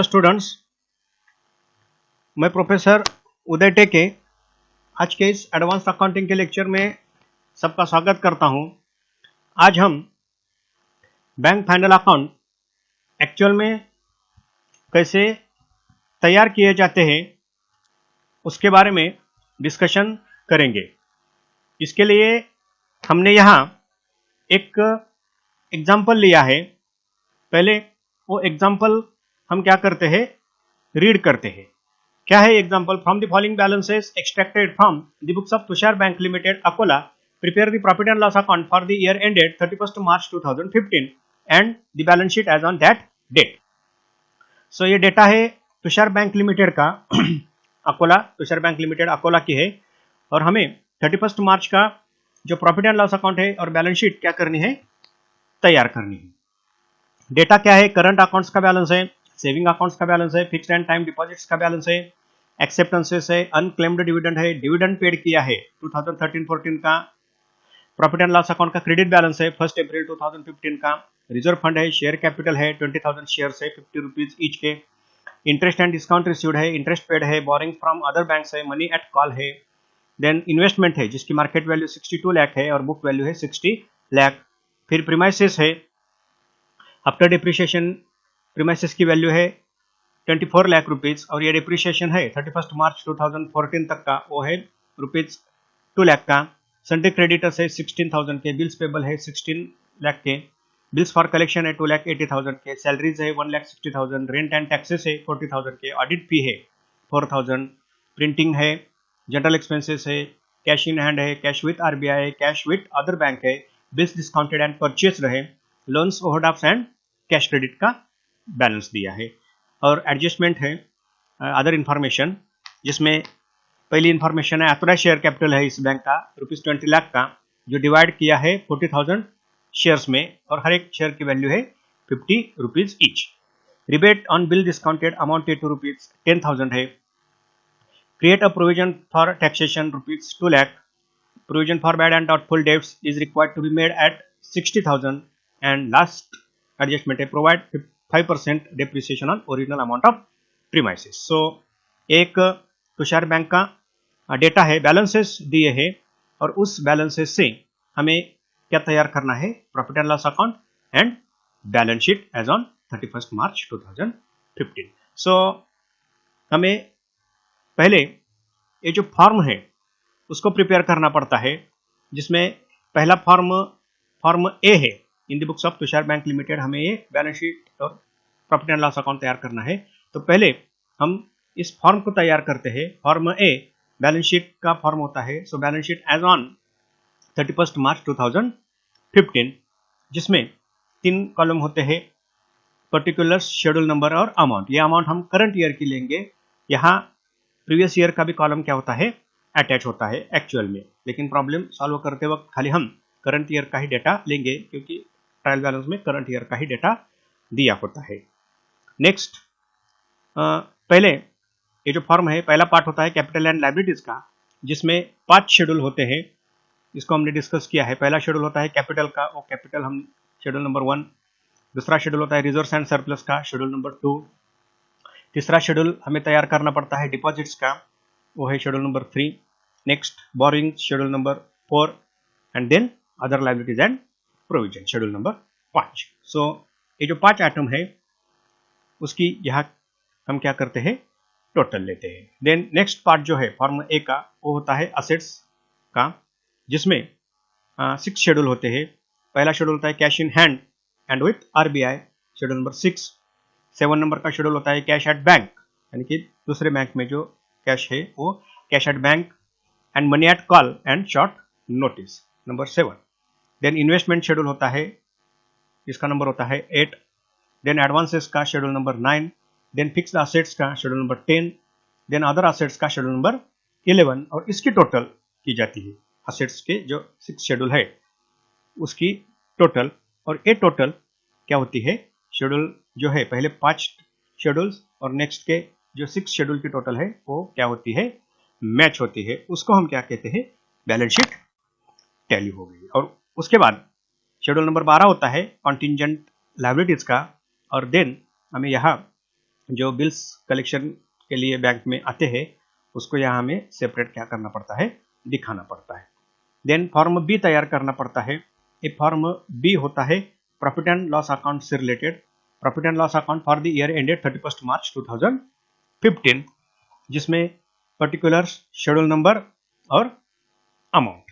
Students, मैं professor उदय टेके आज के इस एडवांस अकाउंटिंग के लेक्चर में सबका स्वागत करता हूं। आज हम बैंक फाइनल अकाउंट एक्चुअल में कैसे तैयार किए जाते हैं उसके बारे में डिस्कशन करेंगे। इसके लिए हमने यहाँ एक एग्जाम्पल लिया है। पहले वो एग्जाम्पल हम क्या करते हैं, रीड करते हैं। क्या है example? From the following balances extracted from the books of Tushar bank limited Akola, prepare the profit and loss account for the year ended 31st March 2015 and the balance sheet as on that date. So ये data है Tushar bank limited का Akola, Tushar bank limited Akola की है, और हमें 31st मार्च का जो profit and loss account है और बैलेंस शीट क्या करनी है, तैयार करनी है। डेटा क्या है? करंट अकाउंट्स का बैलेंस है, सेविंग अकाउंट्स का बैलेंस है, फिक्स्ड एंड टाइम डिपॉजिट्स का बैलेंस है, एक्सेप्टेंसेस है, अनक्लेम्ड डिविडेंड है, डिविडेंड पेड किया है 2013-14 का, प्रॉफिट एंड लॉस अकाउंट का क्रेडिट बैलेंस है 1 अप्रैल 2015 का, रिजर्व फंड है, शेयर कैपिटल है 20,000 शेयर है 50 रुपीज ईच के, इंटरेस्ट एंड डिस्काउंट रिसीव्ड है, इंटरेस्ट पेड है, बोरिंग फ्रॉम अदर बैंक्स है, मनी एट कॉल है, देन इन्वेस्टमेंट है जिसकी मार्केट वैल्यू 62 लाख है और बुक वैल्यू है 60 लाख। फिर प्रीमाइसेस है, आफ्टर डिप्रिशिएशन प्रीमाइसेस की वैल्यू है 24 लाख रुपीज और ये डिप्रिशिएशन है 31 मार्च 2014 तक का, वो है रुपीज 2 लाख का। सन्डे क्रेडिटर्स है 16,000 के, बिल्स पेबल है 16 लाख के, बिल्स फॉर कलेक्शन है 2,80,000 के, सैलरीज है 1,60,000, रेंट एंड टैक्सेस है 40,000 के, ऑडिट फी है 4,000, प्रिंटिंग है, जनरल एक्सपेंसेस है, कैश इन हैंड है, कैश विथ आरबीआई है, कैश विथ अदर बैंक है, बिल्स डिस्काउंटेड एंड परचेज रहे, loans overdrafts and cash credit का बैलेंस दिया है। और एडजस्टमेंट है अदर इंफॉर्मेशन, जिसमें पहली इंफॉर्मेशन है ऑथराइज्ड शेयर कैपिटल है इस बैंक का ₹20 लाख का, जो डिवाइड किया है 40,000 शेयर्स में और हर एक शेयर की वैल्यू है 50 rupees each. Rebate on bill discounted amounted to ₹10,000 है। Create a provision for taxation ₹2 lakh, provision for bad and doubtful debts is required to be made at 60,000 and last adjustment है provide 5% depreciation on original amount of premises. So एक Tushar bank का data है, balances दिए हैं और उस balances से हमें क्या तैयार करना है, profit and loss account and balance sheet as on 31 March 2015। So हमें पहले ये जो फॉर्म है उसको प्रिपेयर करना पड़ता है, जिसमें पहला फॉर्म ए है in the books of Tushar bank limited. हमें ये बैलेंस शीट और प्रॉफिट एंड लॉस अकाउंट तैयार करना है। तो पहले हम इस फॉर्म को तैयार करते हैं। फॉर्म ए बैलेंस शीट का फॉर्म होता है। So balance sheet as on 31 March 2015, जिसमें 3 कॉलम होते हैं, पर्टिकुलर्स, शेड्यूल नंबर और अमाउंट। ये अमाउंट हम करंट ईयर की लेंगे। यहाँ प्रीवियस ईयर का भी कॉलम क्या होता है, अटैच होता है एक्चुअल में, लेकिन प्रॉब्लम सॉल्व करते वक्त खाली हम करंट ईयर का ही डेटा लेंगे, क्योंकि ट्रायल बैलेंस में करंट ईयर का ही डेटा दिया होता है। नेक्स्ट, पहले ये जो फॉर्म है, पहला पार्ट होता है कैपिटल एंड लायबिलिटीज का, जिसमें 5 शेड्यूल होते हैं। इसको हमने डिस्कस किया है। पहला शेड्यूल होता है कैपिटल का, वो कैपिटल हम शेड्यूल नंबर 1। दूसरा शेड्यूल होता है रिजर्व्स एंड सरप्लस का, शेड्यूल नंबर 2। तीसरा शेड्यूल हमें तैयार करना पड़ता है डिपॉजिट्स का, वो है schedule number 3। Next, borrowing, schedule number 4, and then other liabilities and provision, schedule number 5। So ये जो 5 आइटम है उसकी यहाँ हम क्या करते हैं, टोटल लेते हैं। देन नेक्स्ट पार्ट जो है फॉर्म ए का, वो होता है असेट्स का, जिसमें 6 शेड्यूल होते हैं। पहला शेड्यूल होता है cash in hand and with RBI, schedule number 6। 7 number का शेड्यूल होता है कैश एट बैंक, यानी कि दूसरे बैंक में जो कैश है वो cash at bank, and money at call and short notice, number 7। Then investment schedule होता है, इसका नंबर होता है 8। देन एडवांसेस का schedule number 9। Then fixed assets का schedule number 10। Then other assets का शेड्यूल नंबर 11, और इसकी टोटल की जाती है। असेट्स के जो 6 शेड्यूल है उसकी टोटल, और ये टोटल क्या होती है, शेड्यूल जो है पहले 5 शेड्यूल्स और नेक्स्ट के जो 6 शेड्यूल की टोटल है वो क्या होती है, मैच होती है। उसको हम क्या कहते हैं, बैलेंस शीट टैली हो गई। और उसके बाद शेड्यूल नंबर 12 होता है कॉन्टिंजेंट लायबिलिटीज का, और देन हमें यहाँ जो बिल्स कलेक्शन के लिए बैंक में आते हैं उसको यहाँ हमें सेपरेट क्या करना पड़ता है, दिखाना पड़ता है। देन फॉर्म बी तैयार करना पड़ता है। ये फॉर्म बी होता है प्रॉफिट एंड लॉस अकाउंट से related, profit and loss account for the year ended 31 March 2015, जिसमें पर्टिकुलर्स, शेड्यूल नंबर और अमाउंट,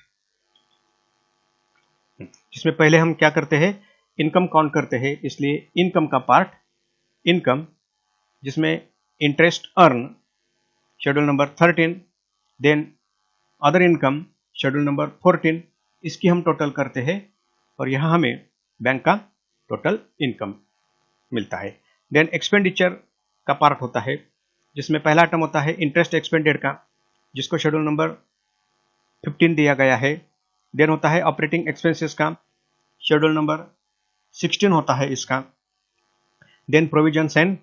जिसमें पहले हम क्या करते हैं, इनकम काउंट करते हैं, इसलिए इनकम का पार्ट इनकम, जिसमें interest earn schedule number 13, then other income schedule number 14, इसकी हम टोटल करते हैं और यहाँ हमें बैंक का टोटल इनकम मिलता है। देन एक्सपेंडिचर का पार्ट होता है, जिसमें पहला आइटम होता है इंटरेस्ट एक्सपेंडेड का, जिसको शेड्यूल नंबर 15 दिया गया है। देन होता है ऑपरेटिंग एक्सपेंसेस का, शेड्यूल नंबर 16 होता है इसका। देन प्रोविजंस एंड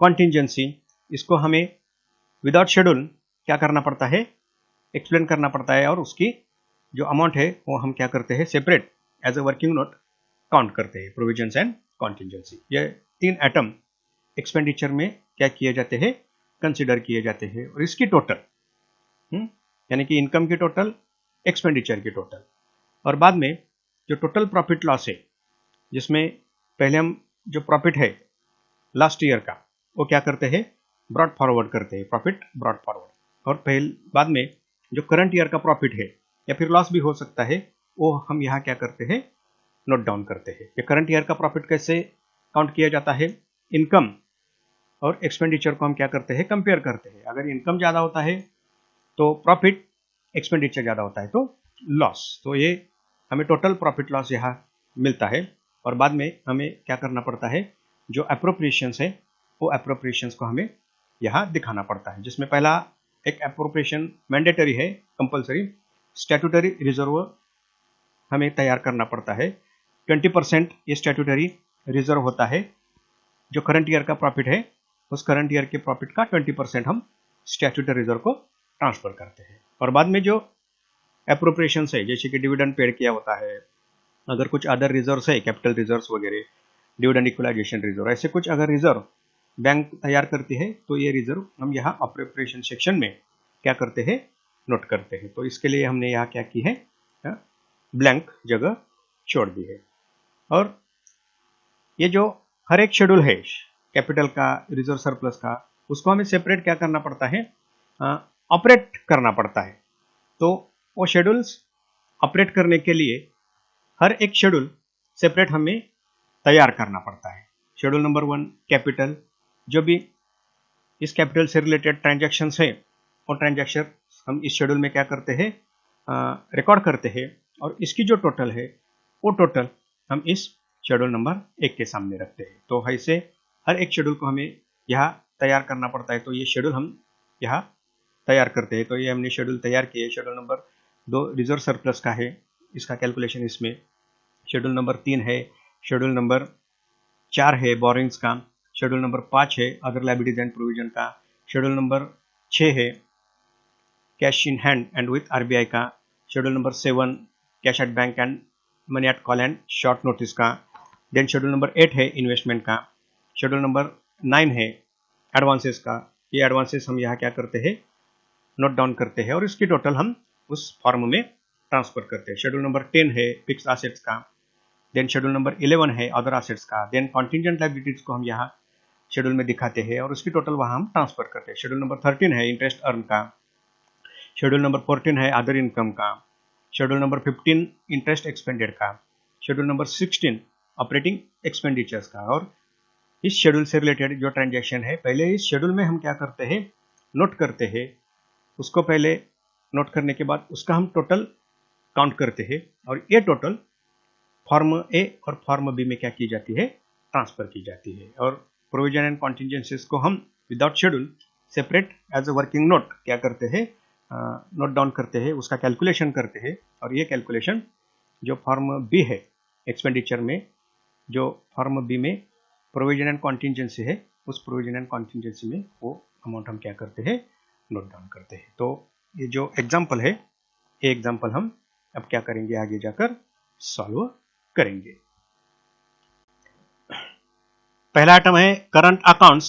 कॉन्टिजेंसी, इसको हमें विदाउट शेड्यूल क्या करना पड़ता है, एक्सप्लेन करना पड़ता है, और उसकी जो अमाउंट है वो हम क्या करते हैं, separate as a working note count करते हैं, प्रोविजंस एंड कॉन्टिजेंसी। ये 3 आइटम एक्सपेंडिचर में क्या किए जाते हैं, कंसिडर किए जाते हैं, और इसकी टोटल यानी कि इनकम की टोटल, एक्सपेंडिचर की टोटल, और बाद में जो टोटल प्रॉफिट लॉस है, जिसमें पहले हम जो प्रॉफिट है लास्ट ईयर का वो क्या करते हैं, ब्रॉड फॉरवर्ड करते हैं, प्रॉफिट ब्रॉड फॉरवर्ड, और पहले बाद में जो करंट ईयर का प्रॉफिट है या फिर लॉस भी हो सकता है, वो हम यहाँ क्या करते हैं, नोट डाउन करते हैं। ये करंट ईयर का प्रॉफिट कैसे काउंट किया जाता है, इनकम और एक्सपेंडिचर को हम क्या करते हैं, कंपेयर करते हैं। अगर इनकम ज़्यादा होता है तो प्रॉफिट, एक्सपेंडिचर ज़्यादा होता है तो लॉस, तो ये हमें टोटल प्रॉफिट लॉस यहाँ मिलता है। और बाद में हमें क्या करना पड़ता है, जो अप्रोप्रिएशंस है वो अप्रोप्रिएशंस को हमें यहाँ दिखाना पड़ता है, जिसमें पहला एक अप्रोप्रिएशन मैंडेटरी है, कंपलसरी, स्टैट्यूटरी रिजर्व हमें तैयार करना पड़ता है। 20% ये स्टैट्यूटरी रिजर्व होता है, जो करंट ईयर का प्रॉफिट है उस करंट ईयर के प्रॉफिट का 20% हम स्टैट्यूटरी रिजर्व को ट्रांसफर करते हैं। और बाद में जो अप्रोप्रिएशंस है, जैसे कि डिविडेंड पेड किया होता है, अगर कुछ अदर रिजर्व्स है, कैपिटल रिजर्व्स वगैरह, डिविडेंड इक्वलाइजेशन रिजर्व, ऐसे कुछ अगर रिजर्व बैंक तैयार करती है तो ये रिजर्व हम यहाँ अप्रोप्रिएशन सेक्शन में क्या करते हैं, नोट करते हैं। तो इसके लिए हमने यहाँ क्या की है, ब्लैंक जगह छोड़ दी है। और ये जो हर एक शेड्यूल है कैपिटल का, रिजर्व सरप्लस का, उसको हमें सेपरेट क्या करना पड़ता है, ऑपरेट करना पड़ता है। तो वो शेड्यूल्स ऑपरेट करने के लिए हर एक शेड्यूल सेपरेट हमें तैयार करना पड़ता है। शेड्यूल नंबर 1 कैपिटल, जो भी इस कैपिटल से रिलेटेड ट्रांजैक्शंस है वो ट्रांजैक्शन हम इस शेड्यूल में क्या करते हैं, रिकॉर्ड करते हैं, और इसकी जो टोटल है वो टोटल हम इस शेड्यूल नंबर 1 के सामने रखते हैं। तो ऐसे हर एक शेड्यूल को हमें यहाँ तैयार करना पड़ता है। तो ये शेड्यूल हम यहाँ तैयार करते हैं। तो ये हमने शेड्यूल तैयार किए। शेड्यूल नंबर 2 रिजर्व सरप्लस का है, इसका कैलकुलेशन इसमें। शेड्यूल नंबर 3 है, शेड्यूल नंबर 4 है बोरिंग्स का, शेड्यूल नंबर 5 है अदर लायबिलिटीज एंड प्रोविजन का, शेड्यूल नंबर 6 है cash in hand and with RBI का, schedule number 7 cash at bank and money at call and short notice का, then schedule number 8 है investment का, schedule number 9 है advances का। ये advances हम यहाँ क्या करते हैं, नोट डाउन करते हैं और इसकी टोटल हम उस फॉर्म में ट्रांसफर करते हैं। शेड्यूल नंबर 10 है फिक्स एसेट्स का, देन शेड्यूल नंबर 11 है अदर एसेट्स का, देन कॉन्टिजेंट लायबिलिटीज को हम यहाँ शेड्यूल में दिखाते हैं और उसकी टोटल वहाँ हम ट्रांसफर करते हैं। शेड्यूल नंबर 13 है इंटरेस्ट अर्न का, शेड्यूल नंबर 14 है अदर इनकम का, शेड्यूल नंबर 15 इंटरेस्ट एक्सपेंडेड का, शेड्यूल नंबर 16 ऑपरेटिंग एक्सपेंडिचर्स का। और इस शेड्यूल से रिलेटेड जो ट्रांजैक्शन है पहले इस शेड्यूल में हम क्या करते हैं, नोट करते हैं। उसको पहले नोट करने के बाद उसका हम टोटल काउंट करते हैं और ये टोटल फॉर्म ए और फॉर्म बी में क्या की जाती है, ट्रांसफर की जाती है। और प्रोविजन एंड कॉन्टिजेंसीज को हम without schedule separate as a working note क्या करते हैं, नोट डाउन करते हैं, उसका कैलकुलेशन करते हैं। और ये कैलकुलेशन जो फॉर्म बी है एक्सपेंडिचर में, जो फॉर्म बी में प्रोविजन एंड कॉन्टिजेंसी है, उस प्रोविजन एंड कॉन्टिजेंसी में वो अमाउंट हम क्या करते हैं, नोट डाउन करते हैं। तो ये जो एग्जाम्पल है, ये एग्जाम्पल हम अब क्या करेंगे, आगे जाकर सॉल्व करेंगे। पहला आइटम है करंट अकाउंट्स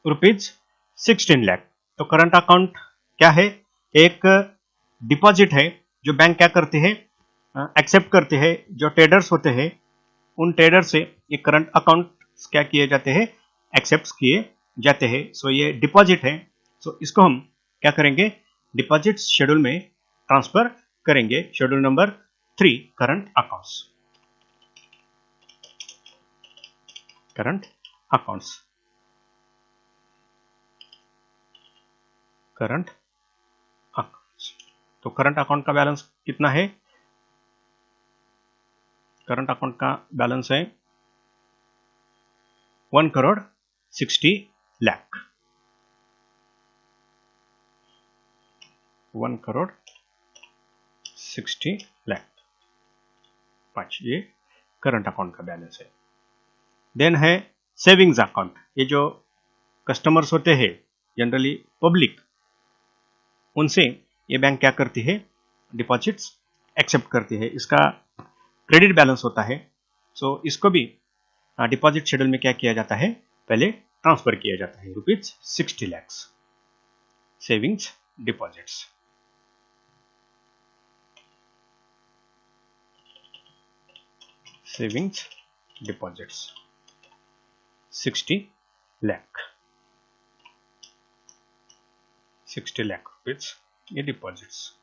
₹16 लाख। तो करंट अकाउंट क्या है? एक डिपॉजिट है जो बैंक क्या करते हैं, एक्सेप्ट करते हैं। जो ट्रेडर्स होते हैं उन ट्रेडर से ये करंट अकाउंट क्या किए जाते हैं, एक्सेप्ट किए जाते हैं। सो ये डिपॉजिट है। सो इसको हम क्या करेंगे, डिपॉजिट शेड्यूल में ट्रांसफर करेंगे। Schedule number 3 current accounts. Current accounts, current accounts. तो करंट अकाउंट का बैलेंस कितना है? करंट अकाउंट का बैलेंस है 1,60,00,000। 1,60,00,000 5, ये करंट अकाउंट का बैलेंस है। देन है सेविंग्स अकाउंट। ये जो कस्टमर्स होते हैं जनरली पब्लिक, उनसे ये बैंक क्या करती है, डिपॉजिट्स एक्सेप्ट करती है। इसका क्रेडिट बैलेंस होता है। सो इसको भी डिपॉजिट शेड्यूल में क्या किया जाता है, पहले ट्रांसफर किया जाता है। ₹60 lakh savings deposits. Savings deposits 60 lakh, 60 lakh rupees ये deposits.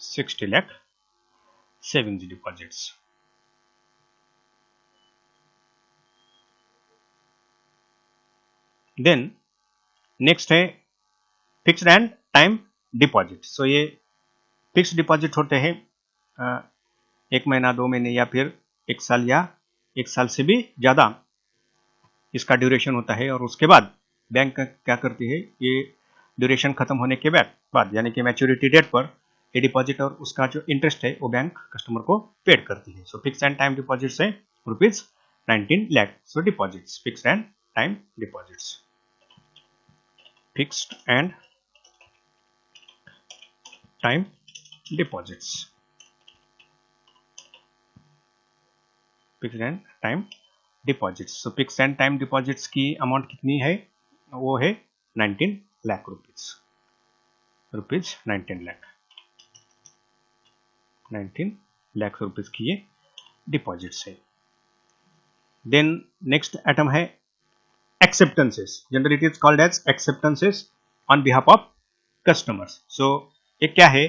$60 lakh savings deposits. Then next है fixed and time deposit. So ये फिक्स्ड डिपॉजिट होते हैं 1 महीना, 2 महीने या फिर 1 साल या 1 साल से भी ज़्यादा इसका ड्यूरेशन होता है। और उसके बाद बैंक क्या करती है, ये ड्यूरेशन खत्म होने के बाद यानी कि मैच्योरिटी डेट पर ये डिपॉजिट और उसका जो इंटरेस्ट है वो बैंक कस्टमर को पेड करती है। So fix and time deposits है ₹19 lakh. So deposits, fixed and time deposits, fixed and time deposits, fixed and time deposits. So fix and time deposits की अमाउंट कितनी है, वो है 19 लाख रुपीज 19 लाख, 19 लाख रुपीज की ये डिपॉजिट्स है। देन नेक्स्ट आइटम है acceptances. Generally it is called as acceptances on behalf of customers. So ये क्या है,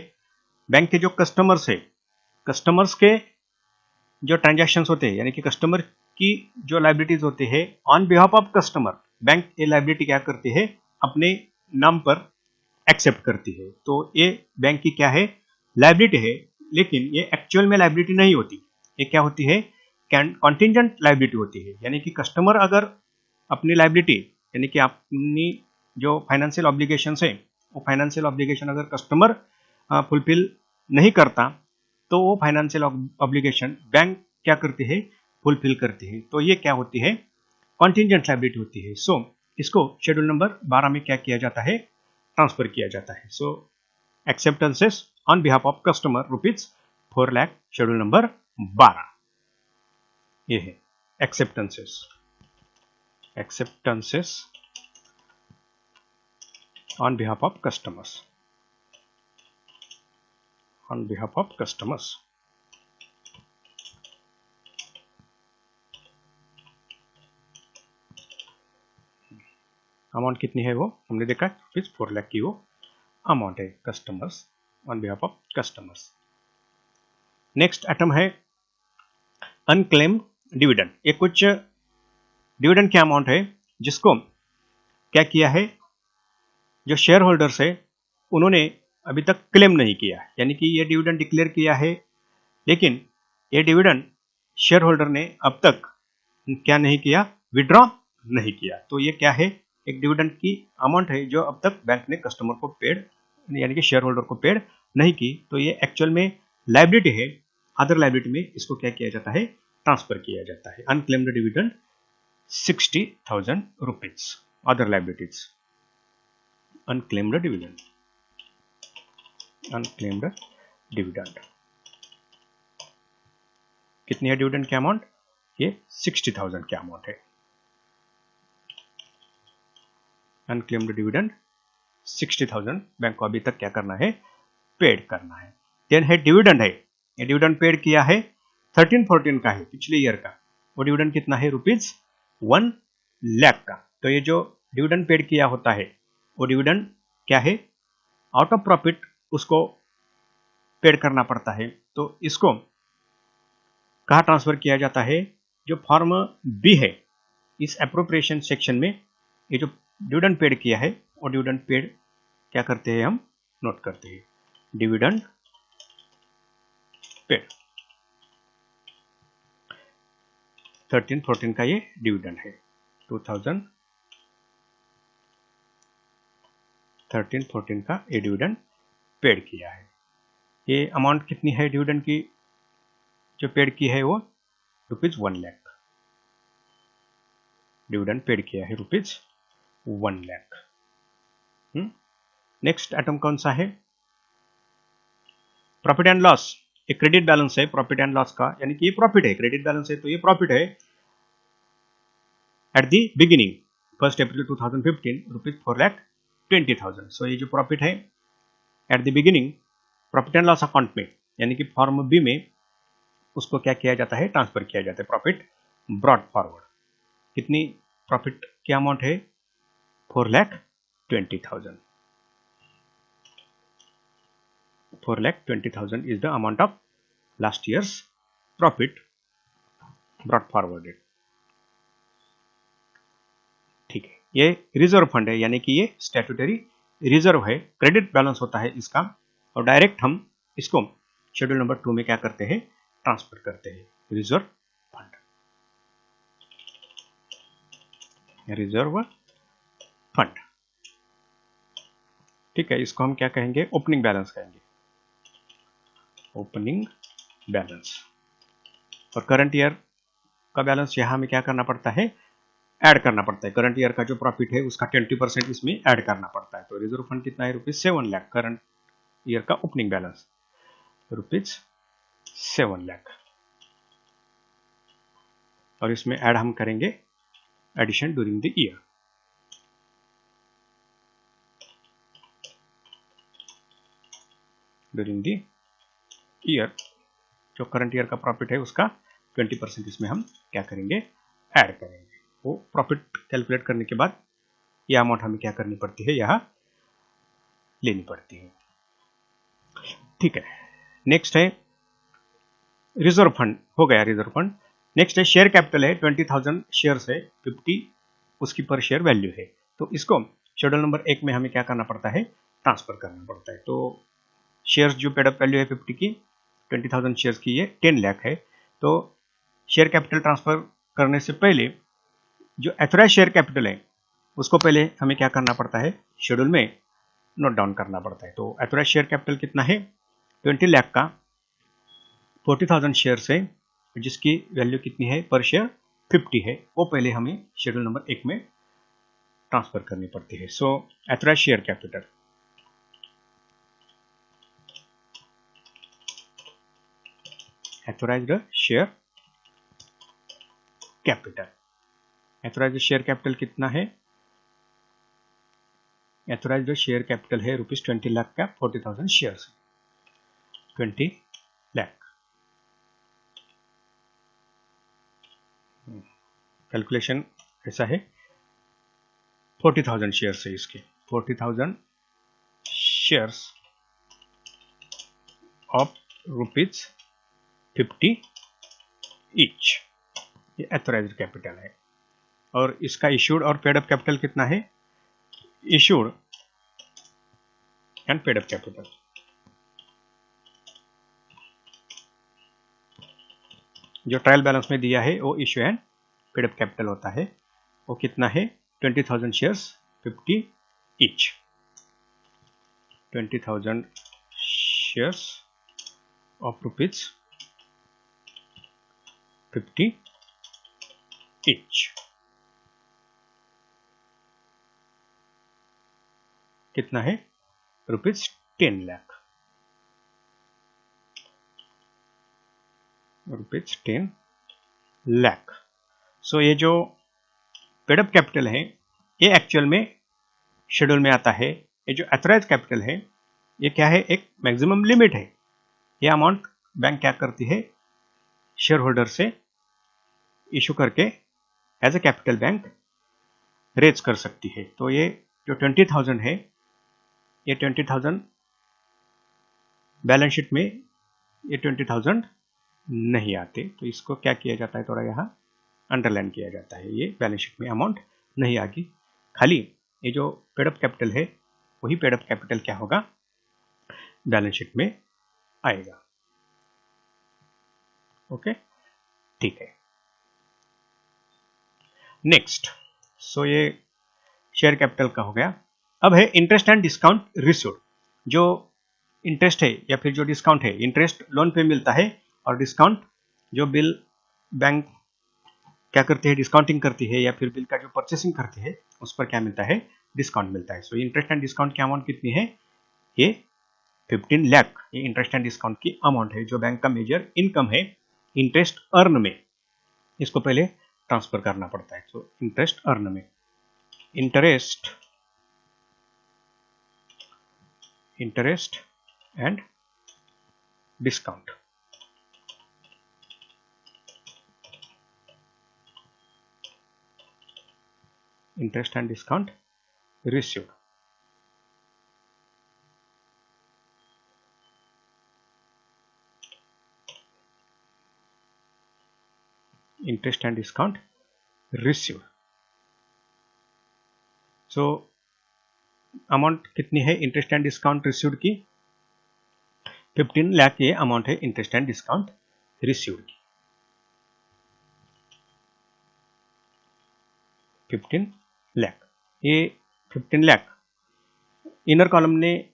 बैंक के जो कस्टमर्स है, कस्टमर्स के जो ट्रांजैक्शंस होते हैं यानी कि कस्टमर की जो लाइबिलिटीज होती है on behalf of customer, bank ये लाइबिलिटी क्या करती है, अपने नाम पर एक्सेप्ट करती है। तो ये बैंक की क्या है, लाइबिलिटी है। लेकिन ये एक्चुअल में लाइबिलिटी नहीं होती। ये क्या होती है, कॉन्टिजेंट लाइबिलिटी होती है। यानी कि कस्टमर अगर अपनी लाइबिलिटी यानी कि अपनी जो फाइनेंशियल ऑब्लिगेशन है, वो फाइनेंशियल ऑब्लिगेशन अगर कस्टमर फुलफिल नहीं करता तो वो फाइनेंशियल ऑब्लिगेशन बैंक क्या करती है, फुलफिल करती है। तो ये क्या होती है, कॉन्टिजेंट लाइबिलिटी होती है। सो इसको शेड्यूल नंबर 12 में क्या किया जाता है, ट्रांसफर किया जाता है। So acceptances on behalf of customer ₹4 lakh, schedule number 12 ये है acceptances. Acceptances on behalf of customers, on behalf of customers. Amount कितनी है वो हमने देखा, ₹4 लाख की वो अमाउंट है customers, on behalf of customers. Next item है अनक्लेम्ड डिविडेंड। ये कुछ डिविडेंड की अमाउंट है जिसको क्या किया है, जो शेयर होल्डर्स है उन्होंने अभी तक क्लेम नहीं किया। यानी कि ये डिविडेंड डिक्लेयर किया है लेकिन ये डिविडेंड शेयर होल्डर ने अब तक क्या नहीं किया, विड्रॉ नहीं किया। तो ये क्या है, एक डिविडेंड की अमाउंट है जो अब तक बैंक ने कस्टमर को पेड यानी कि शेयर होल्डर को पेड नहीं की। तो ये एक्चुअल में लाइबिलिटी है। अदर लाइबिलिटी में इसको क्या किया जाता है, ट्रांसफर किया जाता है। Unclaimed dividend ₹60,000, other liabilities, unclaimed dividend, unclaimed dividend. कितनी है डिविडेंड की अमाउंट? ये 60,000 की अमाउंट है। अनक्लेम्ड डिविडेंड 60,000 बैंक को अभी तक क्या करना है? पेड करना है। देन है डिविडेंड है, ये डिविडेंड पेड किया है 13-14 का है, पिछले ईयर का। वो डिविडेंड कितना है? ₹1 लाख का। तो ये जो डिविडेंड पेड किया होता है वो डिविडेंड क्या है? आउट ऑफ प्रॉफिट उसको पेड करना पड़ता है। तो इसको कहाँ ट्रांसफर किया जाता है? जो फॉर्म बी है इस अप्रोप्रिएशन सेक्शन में, ये जो डिविडेंड पेड किया है वो डिविडेंड पेड क्या करते हैं? हम नोट करते हैं डिविडेंड पेड। 13-14 का ये डिविडेंड है। 2013-14 का ये डिविडेंड पेड किया है। ये अमाउंट कितनी है डिविडेंड की जो पेड की है? वो ₹1 लाख डिविडेंड पेड किया है, ₹1 लाख। नेक्स्ट आइटम कौन सा है? Profit and loss. ये क्रेडिट बैलेंस है प्रॉफिट एंड लॉस का, यानी कि ये प्रॉफिट है, क्रेडिट बैलेंस है तो ये प्रॉफिट है। एट द बिगिनिंग 1 अप्रैल 2015 ₹4,20,000। सो ये जो प्रॉफिट है at the beginning profit and loss account में, यानी कि फॉर्म बी में उसको क्या किया जाता है? ट्रांसफर किया जाता है। Profit brought forward. कितनी प्रॉफिट की अमाउंट है? 4,20,000। 4,20,000 is the amount of last year's profit brought forwarded। ठीक है, ये रिजर्व फंड है, यानी कि ये स्टैट्यूटरी रिजर्व है, क्रेडिट बैलेंस होता है इसका, और डायरेक्ट हम इसको शेड्यूल नंबर 2 में क्या करते हैं? ट्रांसफर करते हैं। Reserve fund, reserve fund. ठीक है, इसको हम क्या कहेंगे? ओपनिंग बैलेंस कहेंगे, ओपनिंग बैलेंस। और करंट ईयर का बैलेंस यहाँ हमें क्या करना पड़ता है? ऐड करना पड़ता है। करंट ईयर का जो प्रॉफिट है उसका 20% इसमें ऐड करना पड़ता है। तो रिजर्व फंड कितना है? ₹7 लाख। करंट ईयर का ओपनिंग बैलेंस ₹7 लाख, और इसमें ऐड हम करेंगे addition during the year. During the year जो करंट ईयर का प्रॉफिट है उसका 20% इसमें हम क्या करेंगे? ऐड करेंगे। वो प्रॉफिट कैलकुलेट करने के बाद ये अमाउंट हमें क्या करनी पड़ती है? यहाँ लेनी पड़ती है। ठीक है, नेक्स्ट है रिजर्व फंड। हो गया रिजर्व फंड। नेक्स्ट है शेयर कैपिटल है, 20,000 शेयर है, 50 उसकी पर शेयर वैल्यू है। तो इसको शेड्यूल नंबर 1 में हमें क्या करना पड़ता है? ट्रांसफर करना पड़ता है। तो शेयर्स जो पेड अप वैल्यू है 50 की, 20,000 शेयर्स की ये 10 लाख है। तो शेयर कैपिटल ट्रांसफर करने से पहले जो एथोराइज शेयर कैपिटल है उसको पहले हमें क्या करना पड़ता है? शेड्यूल में नोट डाउन करना पड़ता है। तो एथोराइज शेयर कैपिटल कितना है? 20 लाख का 40,000 शेयर्स है, जिसकी वैल्यू कितनी है पर शेयर? 50 है। वो पहले हमें शेड्यूल नंबर 1 में ट्रांसफर करनी पड़ती है। So authorise share capital, authorised share capital. Authorised share capital कितना है? एथोराइज्ड शेयर कैपिटल है ₹20 लाख का, 40,000 शेयर्स, 20 लाख। कैलकुलेशन ऐसा है, 40,000 शेयर्स है इसके, 40,000 शेयर्स ऑफ ₹50 ईच, ये एथोराइज्ड कैपिटल है। और इसका इश्यूड और पेड अप कैपिटल कितना है? Issued and paid up capital, जो ट्रायल बैलेंस में दिया है वो issue and paid up capital होता है। वो कितना है? 20,000 shares, 50 each, 20,000 shares of ₹50 each, कितना है? ₹10 लाख। ₹10 लाख। सो ये जो पेड अप कैपिटल है ये एक्चुअल में शेड्यूल में आता है। ये जो अथॉराइज कैपिटल है ये क्या है, एक मैक्सिमम लिमिट है। ये अमाउंट बैंक क्या करती है, शेयर होल्डर से इशू करके as a capital bank raise कर सकती है। तो ये जो 20,000 है, ये 20,000 बैलेंस शीट में ये 20,000 नहीं आते, तो इसको क्या किया जाता है, थोड़ा यहाँ अंडरलाइन किया जाता है। ये बैलेंस शीट में अमाउंट नहीं आएगी, खाली ये जो पेड अप कैपिटल है वही पेड अप कैपिटल क्या होगा, बैलेंस शीट में आएगा। ओके, ठीक है। नेक्स्ट, सो ये शेयर कैपिटल का हो गया। अब है इंटरेस्ट एंड डिस्काउंट रिसीव्ड। जो इंटरेस्ट है या फिर जो डिस्काउंट है, इंटरेस्ट लोन पे मिलता है और डिस्काउंट जो बिल बैंक क्या करती है, डिस्काउंटिंग करती है या फिर बिल का जो परचेसिंग करती है उस पर क्या मिलता है, डिस्काउंट मिलता है। सो इंटरेस्ट एंड डिस्काउंट की अमाउंट कितनी है, ये 15 लाख। ये इंटरेस्ट एंड डिस्काउंट की अमाउंट है। जो बैंक का मेजर इनकम है इंटरेस्ट अर्न में, इसको पहले ट्रांसफर करना पड़ता है। सो इंटरेस्ट अर्न में interest and discount, interest and discount received. Interest and discount received. So amount कितनी है इंटरेस्ट एंड डिस्काउंट रिसीव्ड की, 15 लाख ये अमाउंट है इंटरेस्ट एंड डिस्काउंट रिसीव्ड की। 15 लाख, ये 15 लाख इनर कॉलम ने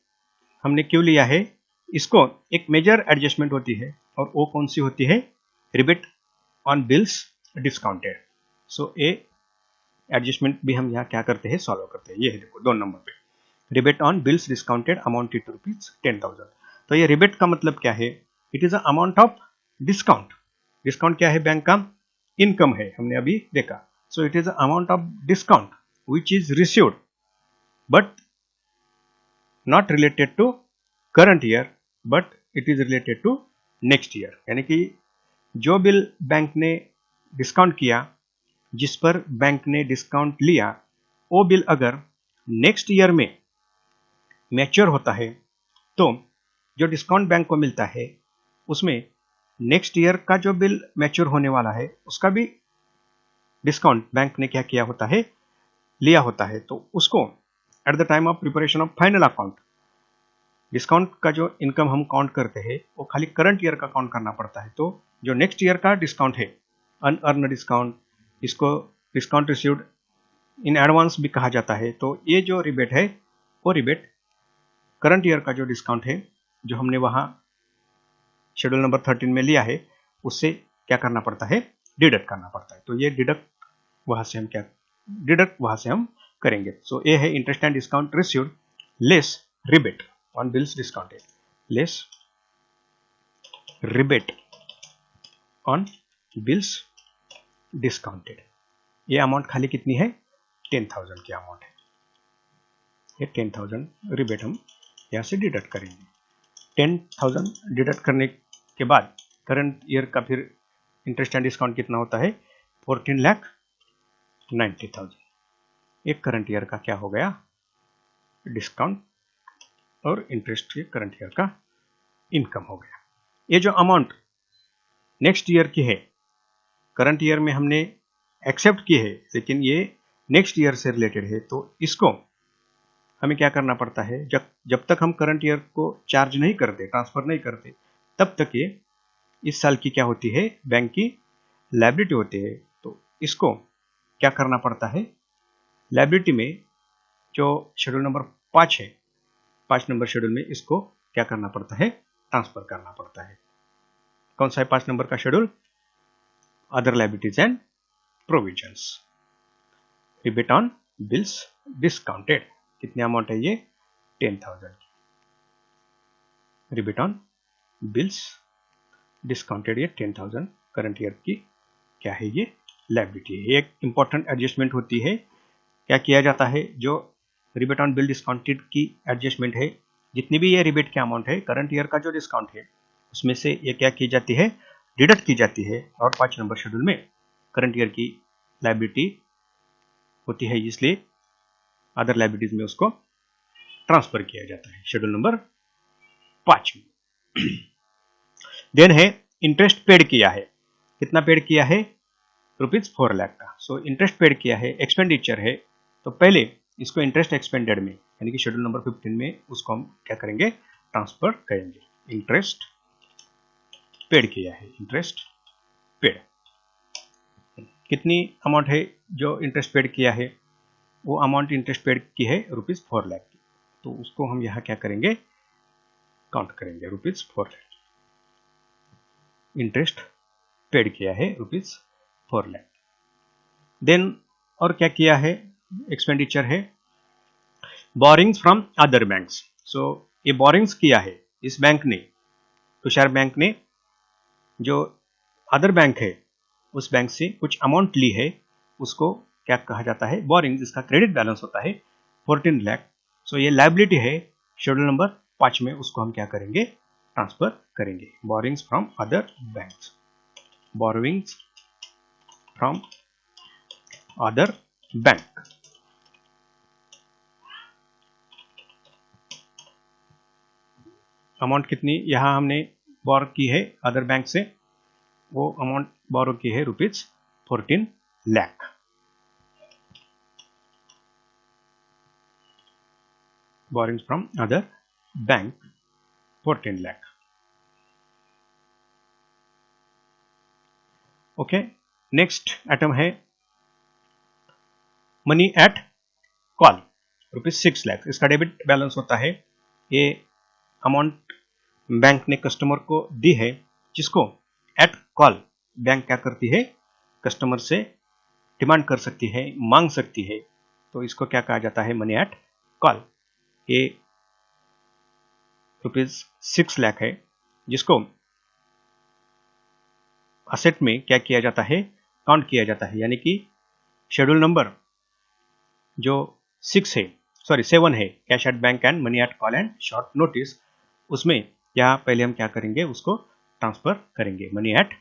हमने क्यों लिया है, इसको एक मेजर एडजस्टमेंट होती है और वो कौन सी होती है, रिबेट ऑन बिल्स डिस्काउंटेड। सो ये एडजस्टमेंट भी हम यहाँ क्या करते हैं, सॉल्व करते हैं। ये है देखो 2 नंबर पे, rebate on bills discounted amounted to ₹10,000। तो ये रिबेट का मतलब क्या है, it is a amount of discount. Discount क्या है, बैंक का इनकम है, हमने अभी देखा। So it is a amount of discount which is received but not related to current year but it is related to next year. यानी कि जो बिल बैंक ने डिस्काउंट किया, जिस पर बैंक ने डिस्काउंट लिया, वो बिल अगर नेक्स्ट ईयर में मैच्योर होता है तो जो डिस्काउंट बैंक को मिलता है उसमें नेक्स्ट ईयर का जो बिल मैच्योर होने वाला है उसका भी डिस्काउंट बैंक ने क्या किया होता है, लिया होता है। तो उसको at the time of preparation of final account, discount का जो इनकम हम काउंट करते हैं वो खाली करंट ईयर का काउंट करना पड़ता है। तो जो नेक्स्ट ईयर का डिस्काउंट है, अनअर्न डिस्काउंट, इसको डिस्काउंट रिसीव्ड इन एडवांस भी कहा जाता है। तो ये जो रिबेट है वो रिबेट करंट ईयर का जो डिस्काउंट है जो हमने वहां शेड्यूल नंबर 13 में लिया है उससे क्या करना पड़ता है, डिडक्ट करना पड़ता है। तो ये डिडक्ट वहां से हम करेंगे। सो ये है interest and discount received less rebate on bills discounted, less rebate on bills discounted. ये अमाउंट खाली कितनी है, 10,000 की अमाउंट है। ये 10,000 रिबेट हम यहाँ से डिडक्ट करेंगे। 10,000 डिडक्ट करने के बाद करंट ईयर का फिर इंटरेस्ट एंड डिस्काउंट कितना होता है, 14,90,000। एक करंट ईयर का क्या हो गया, डिस्काउंट और इंटरेस्ट के करंट ईयर का इनकम हो गया। ये जो अमाउंट नेक्स्ट ईयर की है, करंट ईयर में हमने एक्सेप्ट की है लेकिन ये नेक्स्ट ईयर से रिलेटेड है, तो इसको हमें क्या करना पड़ता है, जब तक हम करंट ईयर को चार्ज नहीं करते, ट्रांसफर नहीं करते, तब तक ये इस साल की क्या होती है, बैंक की लायबिलिटी होती है। तो इसको क्या करना पड़ता है, लायबिलिटी में जो शेड्यूल नंबर 5 है, 5 नंबर शेड्यूल में इसको क्या करना पड़ता है, ट्रांसफर करना पड़ता है। कौन सा है 5 नंबर का schedule, other liabilities and provisions, rebate on bills discounted. कितनी अमाउंट है ये, 10,000 की, रिबेट ऑन बिल्स डिस्काउंटेड ये 10,000 करंट ईयर की क्या है, ये लायबिलिटी है। एक इंपॉर्टेंट एडजस्टमेंट होती है। क्या किया जाता है, जो रिबेट ऑन बिल डिस्काउंटेड की एडजस्टमेंट है, जितनी भी ये रिबेट की अमाउंट है, करंट ईयर का जो डिस्काउंट है उसमें से ये क्या की जाती है, डिडक्ट की जाती है, और 5 नंबर शेड्यूल में करंट ईयर की लायबिलिटी होती है, इसलिए अदर लायबिलिटीज में उसको ट्रांसफर किया जाता है शेड्यूल नंबर 5 में। देन है इंटरेस्ट पेड किया है, कितना पेड किया है, ₹4 लाख का। सो इंटरेस्ट पेड किया है, एक्सपेंडिचर है, तो पहले इसको इंटरेस्ट एक्सपेंडेड में यानी कि शेड्यूल नंबर 15 में उसको हम क्या करेंगे, ट्रांसफर करेंगे। इंटरेस्ट पेड किया है, इंटरेस्ट पेड कितनी अमाउंट है जो इंटरेस्ट पेड किया है, वो अमाउंट इंटरेस्ट पेड की है ₹4 लाख की, तो उसको हम यहाँ क्या करेंगे, काउंट करेंगे ₹4 लाख। इंटरेस्ट पेड किया है ₹4 लाख। देन और क्या किया है, एक्सपेंडिचर है बोरिंग्स फ्रॉम अदर बैंक्स। सो ये बोरिंग्स किया है इस बैंक ने, तुषार बैंक ने, जो अदर बैंक है उस बैंक से कुछ अमाउंट ली है, उसको क्या कहा जाता है, बोरिंग्स। इसका क्रेडिट बैलेंस होता है 14 लाख। सो ये लायबिलिटी है शेड्यूल नंबर 5 में, उसको हम क्या करेंगे, ट्रांसफर करेंगे। Borings from other banks, borrowings from other bank. Amount कितनी यहाँ हमने बोरो की है अदर बैंक से, वो अमाउंट बोरो की है ₹14 lakh. Borings from other bank 14 lakh. Okay, next item है मनी एट कॉल ₹6 लाख। इसका डेबिट बैलेंस होता है, ये अमाउंट बैंक ने कस्टमर को दी है, जिसको एट कॉल बैंक क्या करती है, कस्टमर से डिमांड कर सकती है, मांग सकती है, तो इसको क्या कहा जाता है, मनी एट कॉल। ये ₹6 लाख है, जिसको असेट में क्या किया जाता है, काउंट किया जाता है, यानी कि शेड्यूल नंबर जो 7 है, cash at bank and money at call and short notice, उसमें यहाँ पहले हम क्या करेंगे, उसको ट्रांसफर करेंगे, money at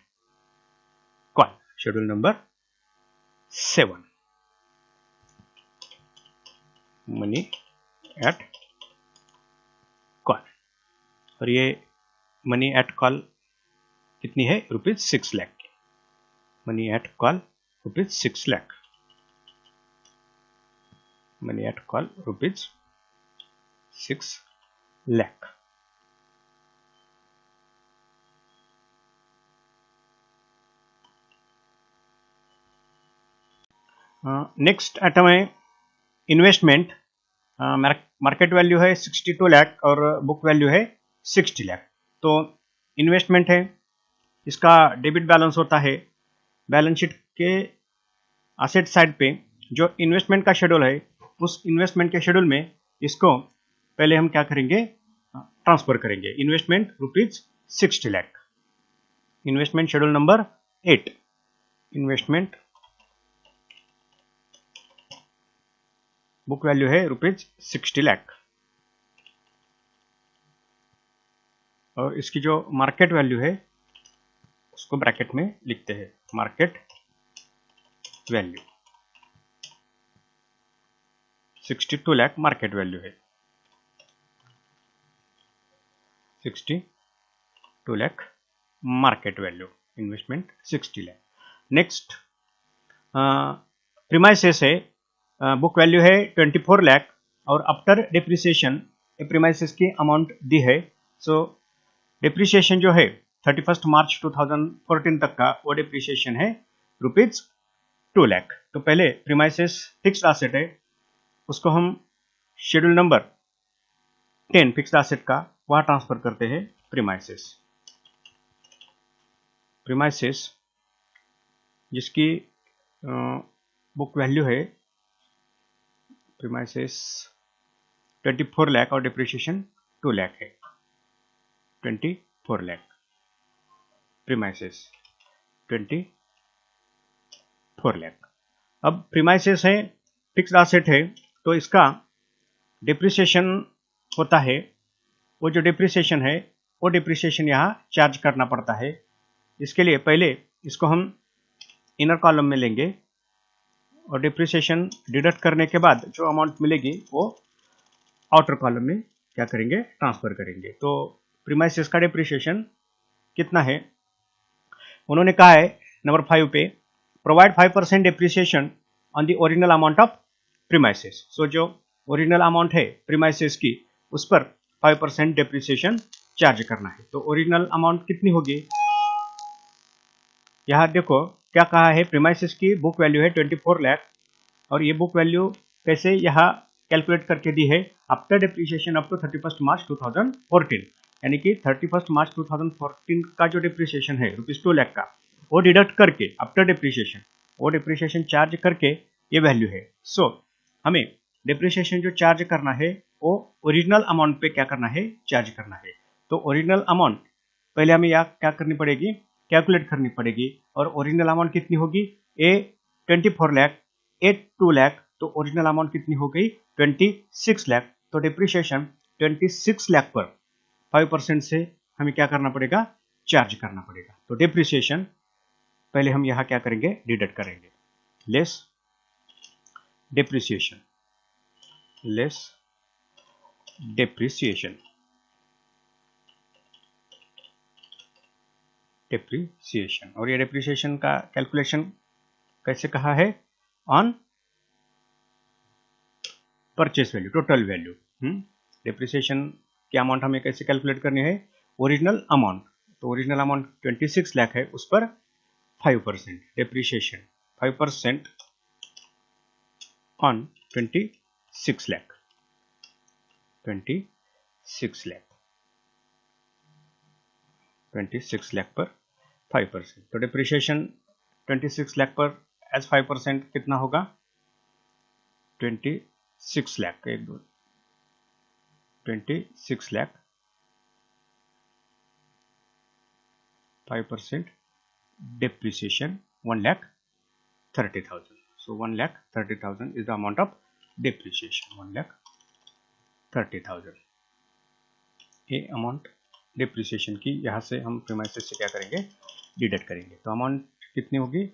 call schedule number 7, money at call. और ये मनी एट कॉल कितनी है, ₹6 लाख की। Money at call ₹6 lakh, money at call ₹6 lakh. Next item है इन्वेस्टमेंट। मार्केट वैल्यू है 62 लाख और बुक वैल्यू है 60 लाख। तो इन्वेस्टमेंट है, इसका डेबिट बैलेंस होता है, बैलेंस शीट के असेट साइड पे जो इन्वेस्टमेंट का शेड्यूल है, उस इन्वेस्टमेंट के शेड्यूल में इसको पहले हम क्या करेंगे, ट्रांसफर करेंगे। Investment ₹60 lakh, investment schedule number 8, investment book value है ₹60 लाख, और इसकी जो मार्केट वैल्यू है उसको ब्रैकेट में लिखते हैं, market value 62 lakh market value है, 62 lakh market value, investment 60 lakh. Next premises है, बुक वैल्यू है 24 लाख और आफ्टर डिप्रिसिएशन प्रीमाइसेस की अमाउंट दी है। सो डिप्रिसिएशन जो है 31 मार्च 2014 तक का, वो डिप्रिसिएशन है ₹2 लाख। तो पहले प्रीमाइसेस फिक्स्ड एसेट है, उसको हम शेड्यूल नंबर 10 फिक्स्ड एसेट का वहां ट्रांसफर करते हैं प्रीमाइसेस। प्रीमाइसेस जिसकी बुक वैल्यू है प्रीमाइसेस 24 लाख और डिप्रिसिएशन 2 लाख है, 24 लाख। प्रीमाइसेस 24 लाख। अब प्रीमाइसेस है, फिक्स्ड एसेट है, तो इसका डिप्रिसिएशन होता है। वो जो डिप्रिसिएशन है वो डिप्रिसिएशन यहाँ चार्ज करना पड़ता है। इसके लिए पहले इसको हम इनर कॉलम में लेंगे और डिप्रिसिएशन डिडक्ट करने के बाद जो अमाउंट मिलेगी वो आउटर कॉलम में क्या करेंगे, ट्रांसफर करेंगे। तो प्रीमाइसेस का डिप्रिसिएशन कितना है, उन्होंने कहा है नंबर 5 पे, provide 5% depreciation on the original amount of premises. So जो ओरिजिनल अमाउंट है प्रीमाइसेस की उस पर 5% डिप्रिसिएशन चार्ज करना है। तो ओरिजिनल अमाउंट कितनी होगी, यहाँ देखो क्या कहा है, प्रीमाइसेस की बुक वैल्यू है 24 लाख और ये बुक वैल्यू कैसे यहाँ कैलकुलेट करके दी है, आफ्टर डिप्रिसिएशन अप टू 31 मार्च 2014, यानी कि 31 मार्च 2014 का जो डिप्रिसिएशन है ₹2 लाख का, वो डिडक्ट करके आफ्टर डिप्रिसिएशन वो डिप्रिसिएशन चार्ज करके ये वैल्यू है। सो हमें डिप्रिसिएशन जो चार्ज करना है वो ओरिजिनल अमाउंट पे क्या करना है, चार्ज करना है। तो ओरिजिनल अमाउंट पहले हमें यहाँ क्या करनी पड़ेगी, कैलकुलेट करनी पड़ेगी। और ओरिजिनल अमाउंट कितनी होगी, ए 24 लाख, ए 2 लाख, तो ओरिजिनल अमाउंट कितनी हो गई 26 लाख। तो डिप्रिसिएशन 26 लाख पर 5% से हमें क्या करना पड़ेगा, चार्ज करना पड़ेगा। तो डिप्रिसिएशन पहले हम यहाँ क्या करेंगे, डिडक्ट करेंगे, less depreciation, less depreciation, depreciation. और ये डिप्रिसिएशन का कैलकुलेशन कैसे कहा है, on purchase value, total value. Depreciation की अमाउंट हमें कैसे कैलकुलेट करनी है, ओरिजिनल अमाउंट, तो ओरिजिनल अमाउंट 26 लाख है, उस पर 5% डिप्रिसिएशन, 5% ऑन 26 लाख, 26 लाख, 26 लाख पर 5%। तो डिप्रिसिएशन 26 लाख पर एज 5% कितना होगा, 26 lakh, 26 lakh 5% depreciation 1,30,000. So 1,30,000 is the amount of depreciation, 1,30,000। ये अमाउंट डिप्रिसिएशन की यहाँ से हम प्रीमाइसेस से क्या करेंगे, डिडक्ट करेंगे। तो अमाउंट कितनी होगी,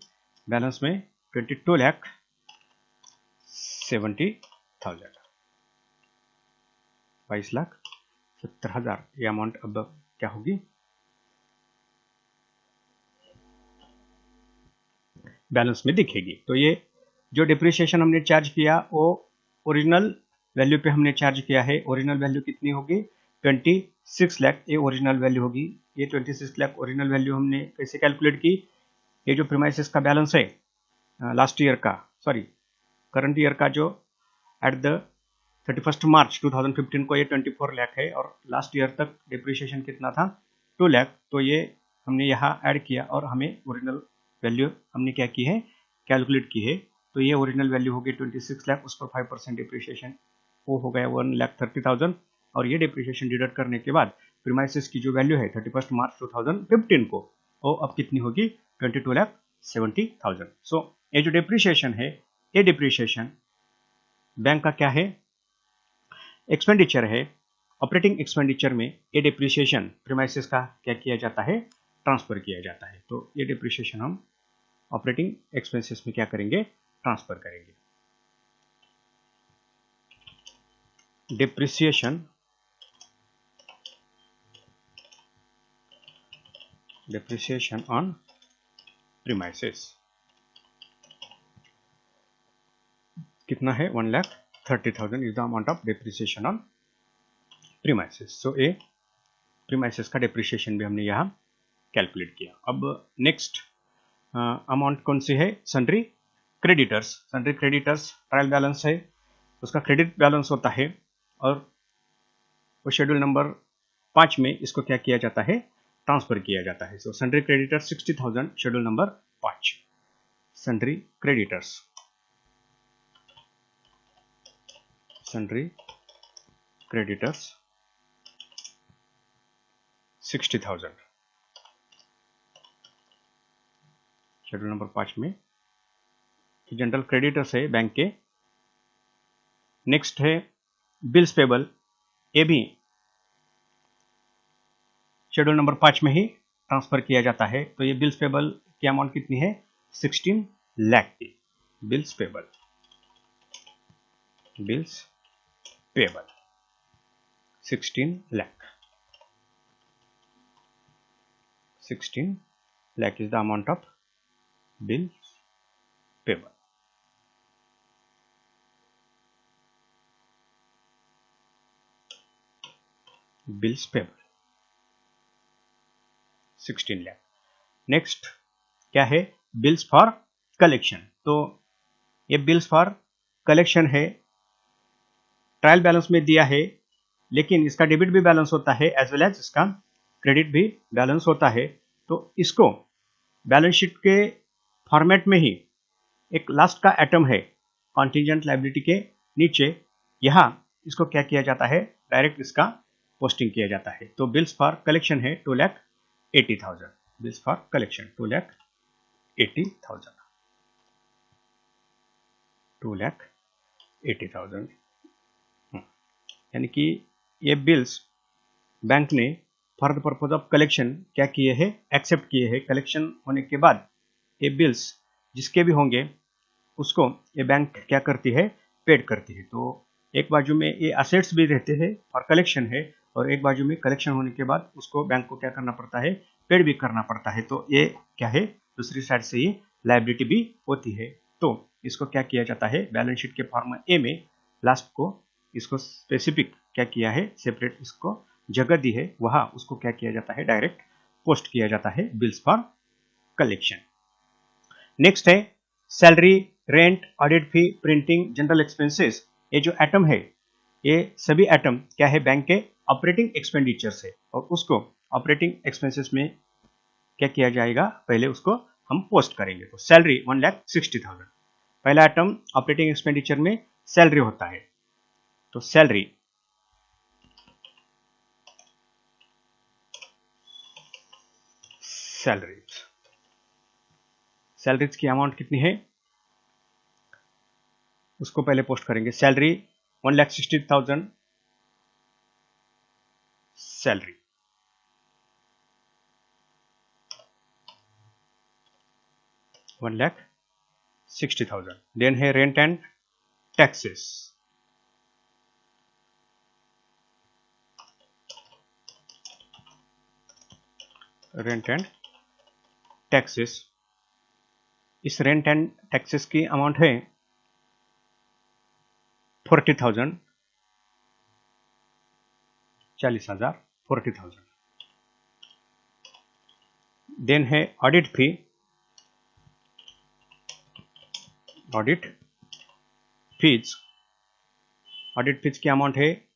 बैलेंस में 22,70,000, 22,70,000 ये अमाउंट अब क्या होगी, बैलेंस में दिखेगी। तो ये जो डिप्रिसिएशन हमने चार्ज किया वो ओरिजिनल वैल्यू पे हमने चार्ज किया है। ओरिजिनल वैल्यू कितनी होगी, 26 लाख, ये ओरिजिनल वैल्यू होगी। ये 26 लाख ओरिजिनल वैल्यू हमने कैसे कैलकुलेट की, ये जो प्रीमाइसेस का बैलेंस है लास्ट ईयर का, सॉरी करंट ईयर का, जो एट द 31 मार्च 2015 को ये 24 लाख है और लास्ट ईयर तक डिप्रिसिएशन कितना था, 2 लाख। तो ये हमने यहाँ ऐड किया और हमें ओरिजिनल वैल्यू हमने क्या की है, कैलकुलेट की है। तो ये ओरिजिनल वैल्यू हो गई 26 लाख, उस पर 5% डिप्रिसिएशन वो हो गया 1,30,000 और ये डिप्रिसिएशन डिडक्ट करने के बाद प्रीमाइसेस की जो वैल्यू है 31 मार्च 2015 को, वो अब कितनी होगी, 22,70,000। सो ये जो डिप्रिसिएशन है, ये डिप्रिसिएशन बैंक का क्या है, एक्सपेंडिचर है। ऑपरेटिंग एक्सपेंडिचर में ये डिप्रिसिएशन प्रीमाइसेस का क्या किया जाता है, ट्रांसफर किया जाता है। तो ये डिप्रिसिएशन हम ऑपरेटिंग एक्सपेंसेस में क्या करेंगे, ट्रांसफर करेंगे। डिप्रिसिएशन, डिप्रिसिएशन ऑन प्रीमाइसेस कितना है, 1,30,000 is the amount of depreciation on premises. So A premises का डिप्रिसिएशन भी हमने यहाँ कैलकुलेट किया। अब नेक्स्ट अमाउंट कौन सी है, sundry creditors. Sundry creditors trial balance है, उसका क्रेडिट बैलेंस होता है और वो शेड्यूल नंबर 5 में इसको क्या किया जाता है, ट्रांसफर किया जाता है। So sundry creditors 60,000, schedule number 5, sundry creditors, sundry creditors 60,000। Schedule number 5 में जनरल क्रेडिटर्स है बैंक के। नेक्स्ट है बिल्स पेबल, ये भी शेड्यूल नंबर 5 में ही ट्रांसफर किया जाता है। तो ये बिल्स पेबल की अमाउंट कितनी है, 16 लाख की। Bills payable, bills payable 16 lakh, 16 lakh is the amount of bills payable. Bills payable 16 lakh. Next क्या है, बिल्स फॉर कलेक्शन। तो ये बिल्स फॉर कलेक्शन है, ट्रायल बैलेंस में दिया है, लेकिन इसका डेबिट भी बैलेंस होता है एज वेल एज इसका क्रेडिट भी बैलेंस होता है। तो इसको बैलेंस शीट के फॉर्मेट में ही एक लास्ट का एटम है कॉन्टिजेंट लायबिलिटी के नीचे, यहाँ इसको क्या किया जाता है, डायरेक्ट इसका पोस्टिंग किया जाता है। तो बिल्स फॉर कलेक्शन है 2,80,000, बिल्स फॉर कलेक्शन 2,80,000, 2,80,000। यानी कि ये बिल्स बैंक ने for the purpose of collection क्या किए हैं, एक्सेप्ट किए हैं। कलेक्शन होने के बाद ये बिल्स जिसके भी होंगे उसको ये बैंक क्या करती है, पेड करती है। तो एक बाजू में ये असेट्स भी रहते हैं और कलेक्शन है, और एक बाजू में कलेक्शन होने के बाद उसको बैंक को क्या करना पड़ता है, पेड भी करना पड़ता है। तो ये क्या है, दूसरी साइड से ये लायबिलिटी भी होती है। तो इसको क्या किया जाता है, बैलेंस शीट के फॉर्म ए में लास्ट को इसको स्पेसिफिक क्या किया है, सेपरेट इसको जगह दी है, वहां उसको क्या किया जाता है, डायरेक्ट पोस्ट किया जाता है बिल्स फॉर कलेक्शन। नेक्स्ट है सैलरी, रेंट, ऑडिट फी, प्रिंटिंग, जनरल एक्सपेंसेस। ये जो एटम है, ये सभी एटम क्या है, बैंक के ऑपरेटिंग एक्सपेंडिचर्स है, और उसको ऑपरेटिंग एक्सपेंसेस में क्या किया जाएगा, पहले उसको हम पोस्ट करेंगे। तो सैलरी 1,60,000, पहला आइटम ऑपरेटिंग एक्सपेंडिचर में सैलरी होता है। तो सैलरी सैलरीज की अमाउंट कितनी है उसको पहले पोस्ट करेंगे। Salary 1,60,000, salary 1,60,000। देन है rent and taxes, rent and taxes. इस रेंट एंड टैक्सेस की अमाउंट है 40,000, 40,000, 40,000। देन है ऑडिट फी, ऑडिट फीस, ऑडिट फीस की अमाउंट है,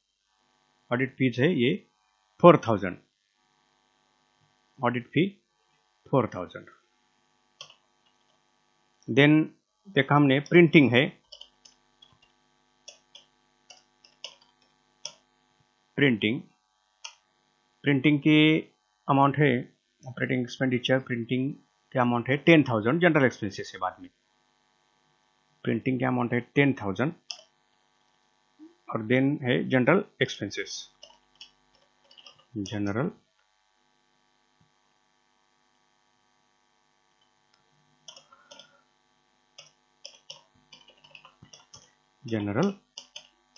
ऑडिट फीस है ये 4,000, ऑडिट फी 4,000। देन देखा हमने प्रिंटिंग है, प्रिंटिंग की अमाउंट है, ऑपरेटिंग एक्सपेंडिचर प्रिंटिंग की अमाउंट है 10,000, जनरल एक्सपेंसेस के बाद में प्रिंटिंग की अमाउंट है 10,000, और देन है general expenses, general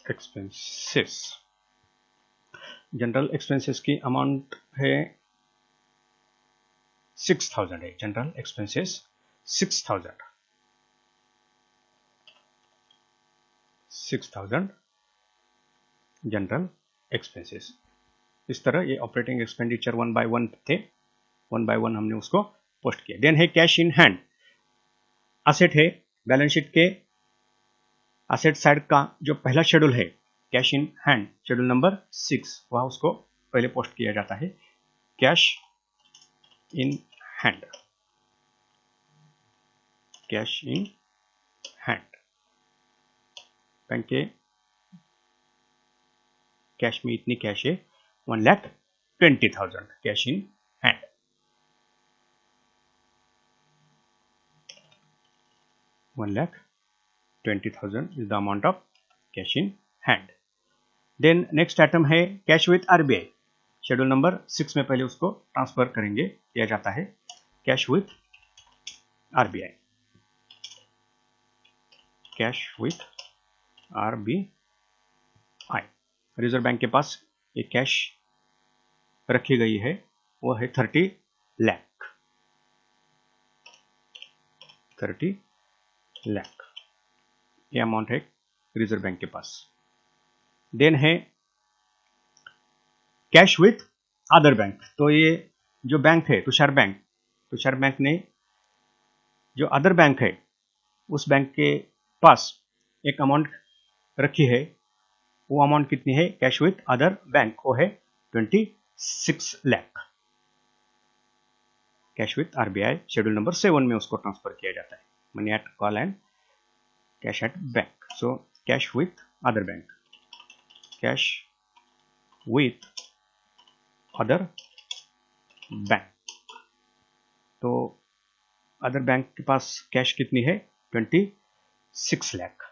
expenses. General expenses की अमाउंट है 6,000 है, जनरल एक्सपेंसेस 6,000, 6,000 जनरल एक्सपेंसेस। इस तरह ये ऑपरेटिंग एक्सपेंडिचर 1 by 1 थे, 1 by 1 हमने उसको पोस्ट किया। देन है कैश इन हैंड, असेट है, बैलेंस शीट के असेट साइड का जो पहला शेड्यूल है cash in hand, schedule number 6, वहां उसको पहले पोस्ट किया जाता है, cash in hand, cash in hand. Bank के कैश में इतनी कैश है 1,20,000 cash in hand. 1,20,000 is the amount of cash in hand. Then next item है cash with RBI. Schedule number 6 में पहले उसको ट्रांसफर करेंगे, किया जाता है cash with RBI. Cash with RBI, reserve bank के पास ये कैश रखी गई है, वो है 30 लाख। 30 लाख ये अमाउंट है रिजर्व बैंक के पास। देन है कैश विथ अदर बैंक। तो ये जो बैंक है तुषार बैंक ने जो अदर बैंक है उस बैंक के पास एक अमाउंट रखी है। वो अमाउंट कितनी है कैश विथ अदर बैंक? वो है 26 lakh. Cash with RBI schedule number 7 में उसको ट्रांसफर किया जाता है, money at call and cash at bank. So cash with other bank, cash with other bank. तो अदर बैंक के पास कैश कितनी है 26 लाख।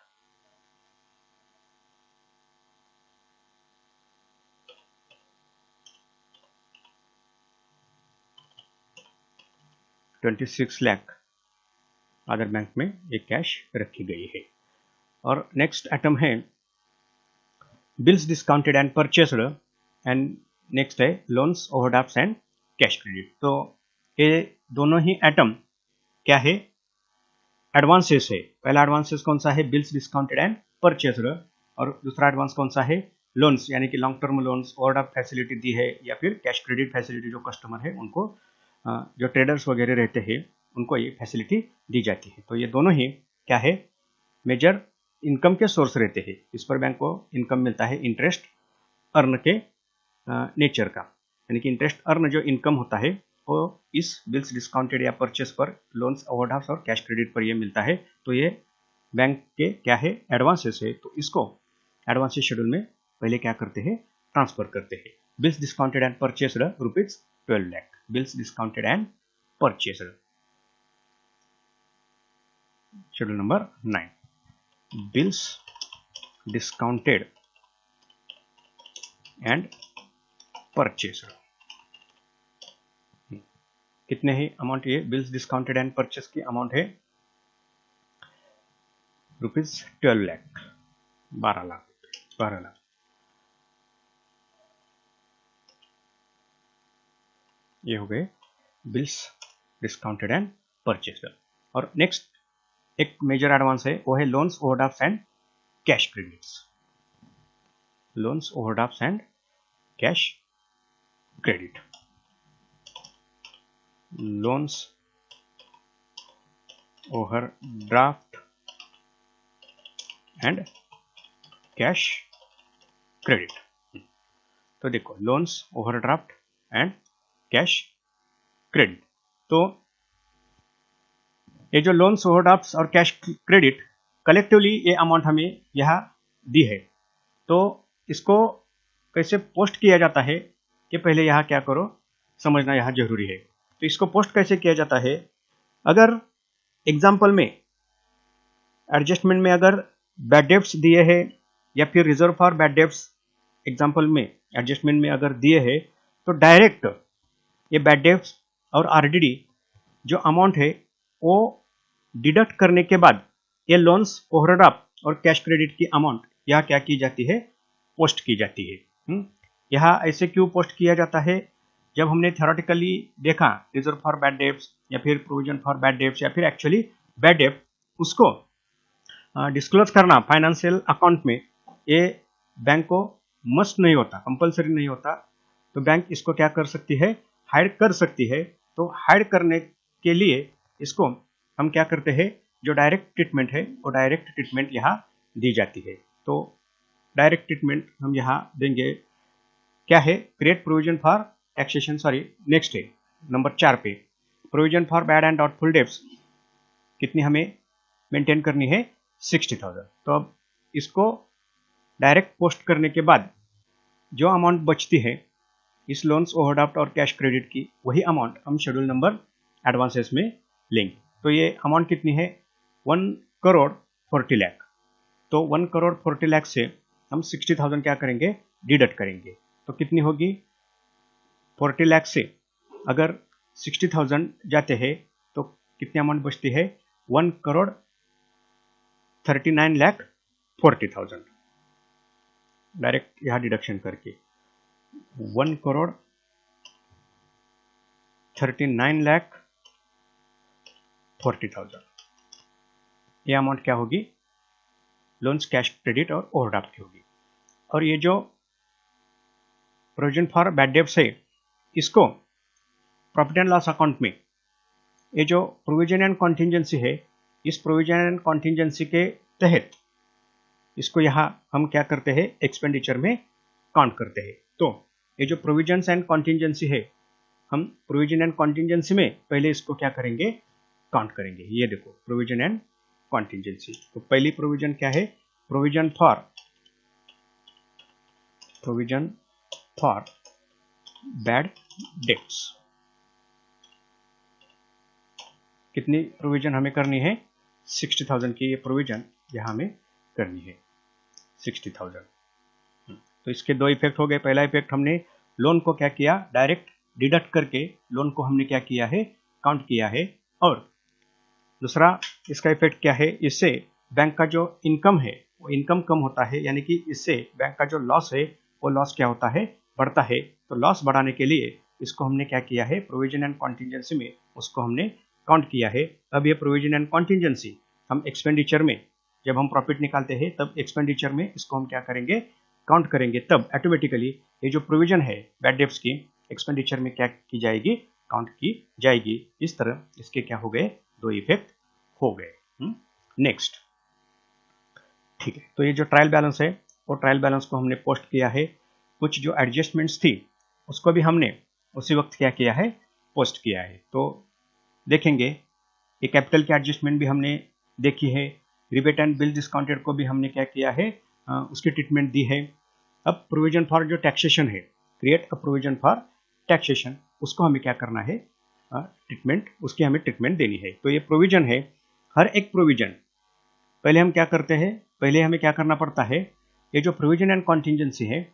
अदर बैंक में एक कैश रखी गई है। और नेक्स्ट आइटम है bills discounted and purchased, and next है loans overdrafts and cash credit. तो ये दोनों ही आइटम क्या है एडवांसेस है। पहला एडवांसेस कौन सा है बिल्स डिस्काउंटेड एंड परचेस्ड, और दूसरा एडवांस कौन सा है लोन्स, यानी कि long term loans overdraft facility दी है, या फिर कैश क्रेडिट फैसिलिटी जो कस्टमर है उनको जो ट्रेडर्स वगैरह रहते हैं उनको ये फैसिलिटी दी जाती है। तो ये दोनों ही क्या है मेजर इनकम के सोर्स रहते हैं। इस पर बैंक को इनकम मिलता है इंटरेस्ट अर्न के नेचर का, यानी कि इंटरेस्ट अर्न जो इनकम होता है वो इस बिल्स डिस्काउंटेड या परचेस पर, लोन्स ओवरड्राफ्ट और कैश क्रेडिट पर ये मिलता है। तो ये बैंक के क्या है एडवांसेस है। तो इसको एडवांसेस शेड्यूल में पहले क्या करते हैं ट्रांसफर करते हैं। Bills discounted and purchased rupees 12 lakh, bills discounted and purchased. Schedule number 9, bills discounted and purchased. कितने ही अमाउंट ये बिल्स डिस्काउंटेड एंड परचेस की अमाउंट है रुपीज 12 लाख, 12 लाख। ये हो गए बिल्स डिस्काउंटेड एंड परचेस्ड। और नेक्स्ट एक मेजर एडवांस है वो है loans overdrafts and cash credits. Loans overdrafts and cash credit. Loans overdraft and cash credit. तो देखो loans overdraft and cash credit, तो ये जो लोन्स ओवरड्राफ्ट्स और कैश क्रेडिट कलेक्टिवली ये अमाउंट हमें यहाँ दी है। तो इसको कैसे पोस्ट किया जाता है कि पहले यहाँ क्या करो समझना यहाँ जरूरी है। तो इसको पोस्ट कैसे किया जाता है, अगर एग्जाम्पल में एडजस्टमेंट में अगर बैड डेब्ट्स दिए हैं या फिर reserve for bad debts example में एडजस्टमेंट में अगर दिए हैं, तो डायरेक्ट ये बैड डेब्ट्स और आरडीडी जो अमाउंट है वो डिडक्ट करने के बाद ये लोन्स ओवरड्राफ्ट और कैश क्रेडिट की अमाउंट यहाँ क्या की जाती है पोस्ट की जाती है। यहाँ ऐसे क्यों पोस्ट किया जाता है, जब हमने थ्योरेटिकली देखा रिजर्व फॉर बैड डेब्ट्स या फिर प्रोविजन फॉर बैड डेब्ट्स या फिर एक्चुअली बैड डेब्ट उसको डिस्क्लोज करना फाइनेंशियल अकाउंट में ये बैंक को मस्ट नहीं होता, कंपलसरी नहीं होता। तो बैंक इसको क्या कर सकती है हाइड कर सकती है। तो हाइड करने के लिए इसको हम क्या करते हैं जो डायरेक्ट ट्रीटमेंट है वो डायरेक्ट ट्रीटमेंट यहाँ दी जाती है। तो डायरेक्ट ट्रीटमेंट हम यहाँ देंगे क्या है create provision for taxation, sorry next है नंबर 4 पे provision for bad and doubtful debts कितनी हमें मेंटेन करनी है 60,000। तो अब इसको डायरेक्ट पोस्ट करने के बाद जो अमाउंट बचती है इस लोन्स ओवरड्राफ्ट और कैश क्रेडिट की वही अमाउंट हम शेड्यूल नंबर एडवांसेस में लेंगे। तो ये अमाउंट कितनी है 1 करोड़ 40 लाख। तो 1 करोड़ 40 लाख से हम 60,000 क्या करेंगे, डिडक्ट करेंगे। तो कितनी होगी, 40 लाख से अगर 60,000 जाते हैं तो कितनी अमाउंट बचती है, 1 करोड़ 39 लाख 40,000। डायरेक्ट यहां डिडक्शन करके 1 करोड़ 39 लाख 40,000, ये अमाउंट क्या होगी, लोन्स कैश क्रेडिट और ओवरड्राफ्ट की होगी। और ये जो प्रोविजन फॉर बैड डेब्ट्स है, इसको प्रॉफिट एंड लॉस अकाउंट में ये जो प्रोविजन एंड कॉन्टिजेंसी है, इस प्रोविजन एंड कॉन्टिजेंसी के तहत इसको यहाँ हम क्या करते हैं, एक्सपेंडिचर में काउंट करते हैं। तो ये जो प्रोविजन एंड कॉन्टिजेंसी है, हम प्रोविजन एंड कॉन्टिजेंसी में पहले इसको क्या करेंगे, काउंट करेंगे। ये देखो प्रोविजन एंड कॉन्टिजेंसी। तो पहली प्रोविजन क्या है, प्रोविजन फॉर बैड डेब्ट्स। कितनी प्रोविजन हमें करनी है, 60,000 की ये प्रोविजन यहाँ हमें करनी है, 60,000। तो इसके दो इफेक्ट हो गए। पहला इफेक्ट, हमने लोन को क्या किया, डायरेक्ट डिडक्ट करके लोन को हमने क्या किया है, काउंट किया है। और दूसरा इसका इफेक्ट क्या है, इससे बैंक का जो इनकम है वो इनकम कम होता है, यानी कि इससे बैंक का जो लॉस है वो लॉस क्या होता है, बढ़ता है। तो लॉस बढ़ाने के लिए इसको हमने क्या किया है, प्रोविजन एंड कॉन्टिजेंसी में उसको हमने काउंट किया है। अब ये प्रोविजन एंड कॉन्टिजेंसी हम एक्सपेंडिचर में, जब हम प्रॉफिट निकालते हैं तब एक्सपेंडिचर में इसको हम क्या करेंगे, काउंट करेंगे। तब ऑटोमेटिकली ये जो प्रोविजन है बैड डेब्ट्स की, एक्सपेंडिचर में क्या की जाएगी, काउंट की जाएगी। इस तरह इसके क्या हो गए, दो इफेक्ट हो गए। नेक्स्ट, ठीक है। तो ये जो ट्रायल बैलेंस है, वो ट्रायल बैलेंस को हमने पोस्ट किया है। कुछ जो एडजस्टमेंट्स थी उसको भी हमने उसी वक्त क्या किया है, पोस्ट किया है। तो देखेंगे ये कैपिटल की एडजस्टमेंट भी हमने देखी है, रिबेट एंड बिल डिस्काउंटेड को भी हमने क्या किया है, उसकी ट्रीटमेंट दी है। अब प्रोविजन फॉर जो टैक्सेशन है, create a provision for taxation, उसको हमें क्या करना है, ट्रीटमेंट, उसकी हमें ट्रीटमेंट देनी है। तो ये प्रोविजन है, हर एक प्रोविजन पहले हम क्या करते हैं, पहले हमें क्या करना पड़ता है, ये जो प्रोविजन एंड कॉन्टिजेंसी है,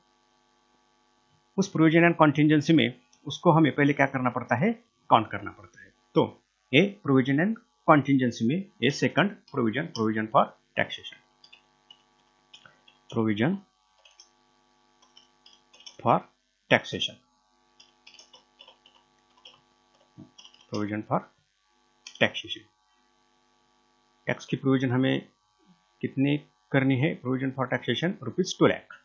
उस प्रोविजन एंड कॉन्टिजेंसी में उसको हमें पहले क्या करना पड़ता है, काउंट करना पड़ता है। तो ये प्रोविजन एंड कॉन्टिजेंसी में ये second provision, provision for taxation, provision for taxation, provision for taxation. Tax की प्रोविजन हमें कितनी करनी है, प्रोविजन फॉर टैक्सेशन ₹2 लाख।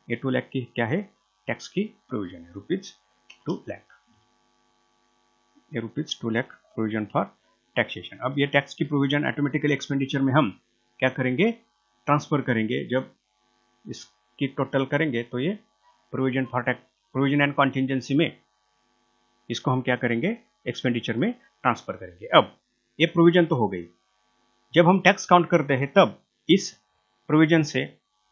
ये 2 लाख की क्या है, टैक्स की प्रोविजन है, ₹2 लाख। ये ₹2 लाख प्रोविजन फॉर टैक्सेशन। अब ये टैक्स की प्रोविजन ऑटोमेटिकली एक्सपेंडिचर में हम क्या करेंगे, ट्रांसफर करेंगे। जब इसकी टोटल करेंगे तो ये provision for provision and contingency में इसको हम क्या करेंगे, एक्सपेंडिचर में ट्रांसफर करेंगे। अब ये प्रोविजन तो हो गई। जब हम टैक्स काउंट करते हैं तब इस प्रोविजन से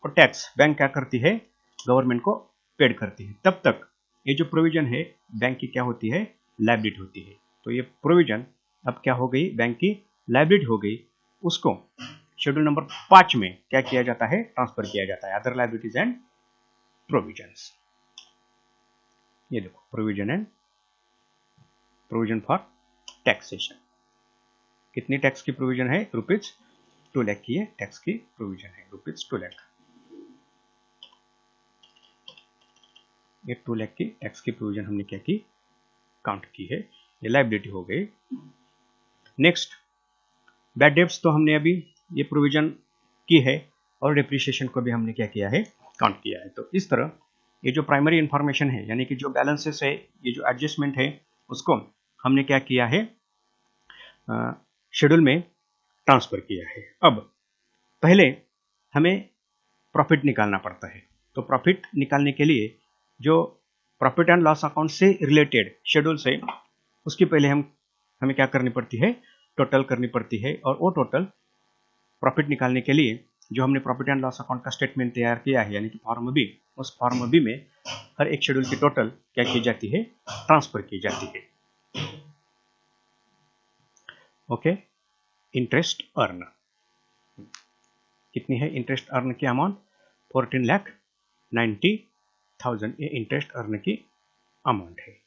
और टैक्स बैंक क्या करती है, गवर्नमेंट को पेड करती है। तब तक ये जो प्रोविजन है बैंक की क्या होती है, लायबिलिटी होती है। तो ये प्रोविजन अब क्या हो गई, बैंक की लायबिलिटी हो गई। उसको शेड्यूल नंबर 5 में क्या किया जाता है, ट्रांसफर किया जाता है, अदर लायबिलिटीज एंड प्रोविजंस। ये देखो provision and provision for taxation. कितनी टैक्स की प्रोविजन है, ₹2 लाख की ये टैक्स की प्रोविजन है, ₹2 लाख। ये 2 लाख की टैक्स की प्रोविजन हमने क्या की, काउंट की है। ये लायबिलिटी हो गई। नेक्स्ट, बैड डेब्ट्स तो हमने अभी ये प्रोविजन की है और डिप्रिसिएशन को भी हमने क्या किया है, काउंट किया है। तो इस तरह ये जो प्राइमरी इंफॉर्मेशन है, यानी कि जो बैलेंसेस है, ये जो एडजस्टमेंट है, उसको हमने क्या किया है, शेड्यूल में ट्रांसफर किया है। अब पहले हमें प्रॉफिट निकालना पड़ता है। तो प्रॉफिट निकालने के लिए जो प्रॉफिट एंड लॉस अकाउंट से रिलेटेड शेड्यूल से, उसकी पहले हमें क्या करनी पड़ती है, टोटल करनी पड़ती है। और वो टोटल प्रॉफिट निकालने के लिए जो हमने प्रॉफिट एंड लॉस अकाउंट का स्टेटमेंट तैयार किया है, यानी कि फॉर्म बी, उस फॉर्म बी में हर एक शेड्यूल की टोटल क्या की जाती है, ट्रांसफर की जाती है। ओके, इंटरेस्ट अर्न, कितनी है इंटरेस्ट अर्न की अमाउंट? 14,90,000 ये इंटरेस्ट अर्न की अमाउंट है।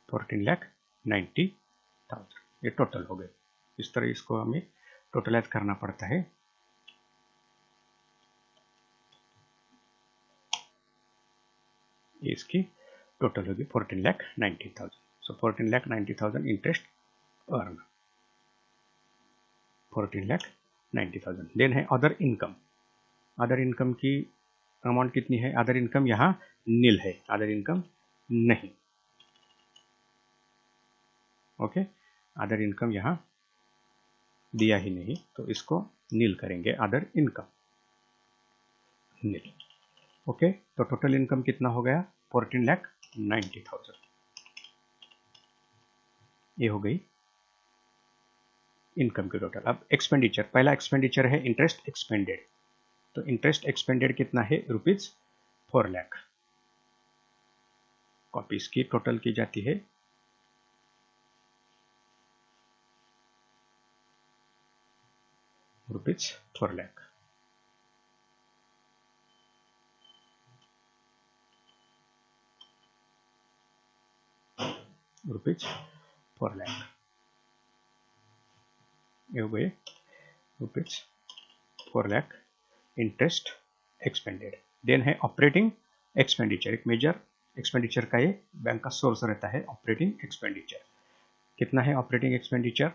$14,90,000 ये टोटल हो गए। इस तरह इसको हमें टोटलाइज करना पड़ता है। इसकी टोटल होगी 14,90,000। सो 14,90,000 इंटरेस्ट अर्न, 14,90,000। देन है अदर इनकम। अदर इनकम की अमाउंट कितनी है? अदर इनकम यहाँ नील है, अदर इनकम नहीं। ओके, अदर इनकम यहाँ दिया ही नहीं, तो इसको नील करेंगे, अदर इनकम नील। ओके, तो टोटल इनकम कितना हो गया? 14,90,000। ये हो गई इनकम की टोटल। अब एक्सपेंडिचर, पहला एक्सपेंडिचर है इंटरेस्ट एक्सपेंडेड। तो इंटरेस्ट एक्सपेंडेड कितना है? ₹4 लाख। कॉपीज की टोटल की जाती है ₹4 लाख। ₹4 लाख ये हो गए ₹4 लाख इंटरेस्ट एक्सपेंडेड। देन है ऑपरेटिंग एक्सपेंडिचर। एक मेजर एक्सपेंडिचर का ये बैंक का सोर्स रहता है, ऑपरेटिंग एक्सपेंडिचर। कितना है ऑपरेटिंग एक्सपेंडिचर?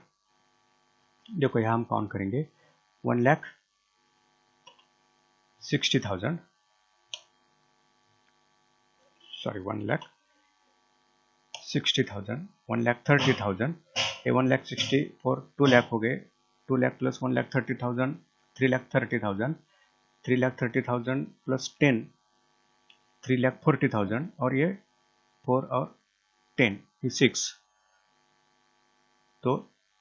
देखो यहाँ हम काउंट करेंगे। 1,60,000, सॉरी 1,60,000, 1,30,000, ये 1,60,000 और 2 लाख हो गए। 2 लाख प्लस 1,30,000, 3,30,000, 3,30,000 प्लस 10, 3,40,000, और ये 4 और 10 ये 6, तो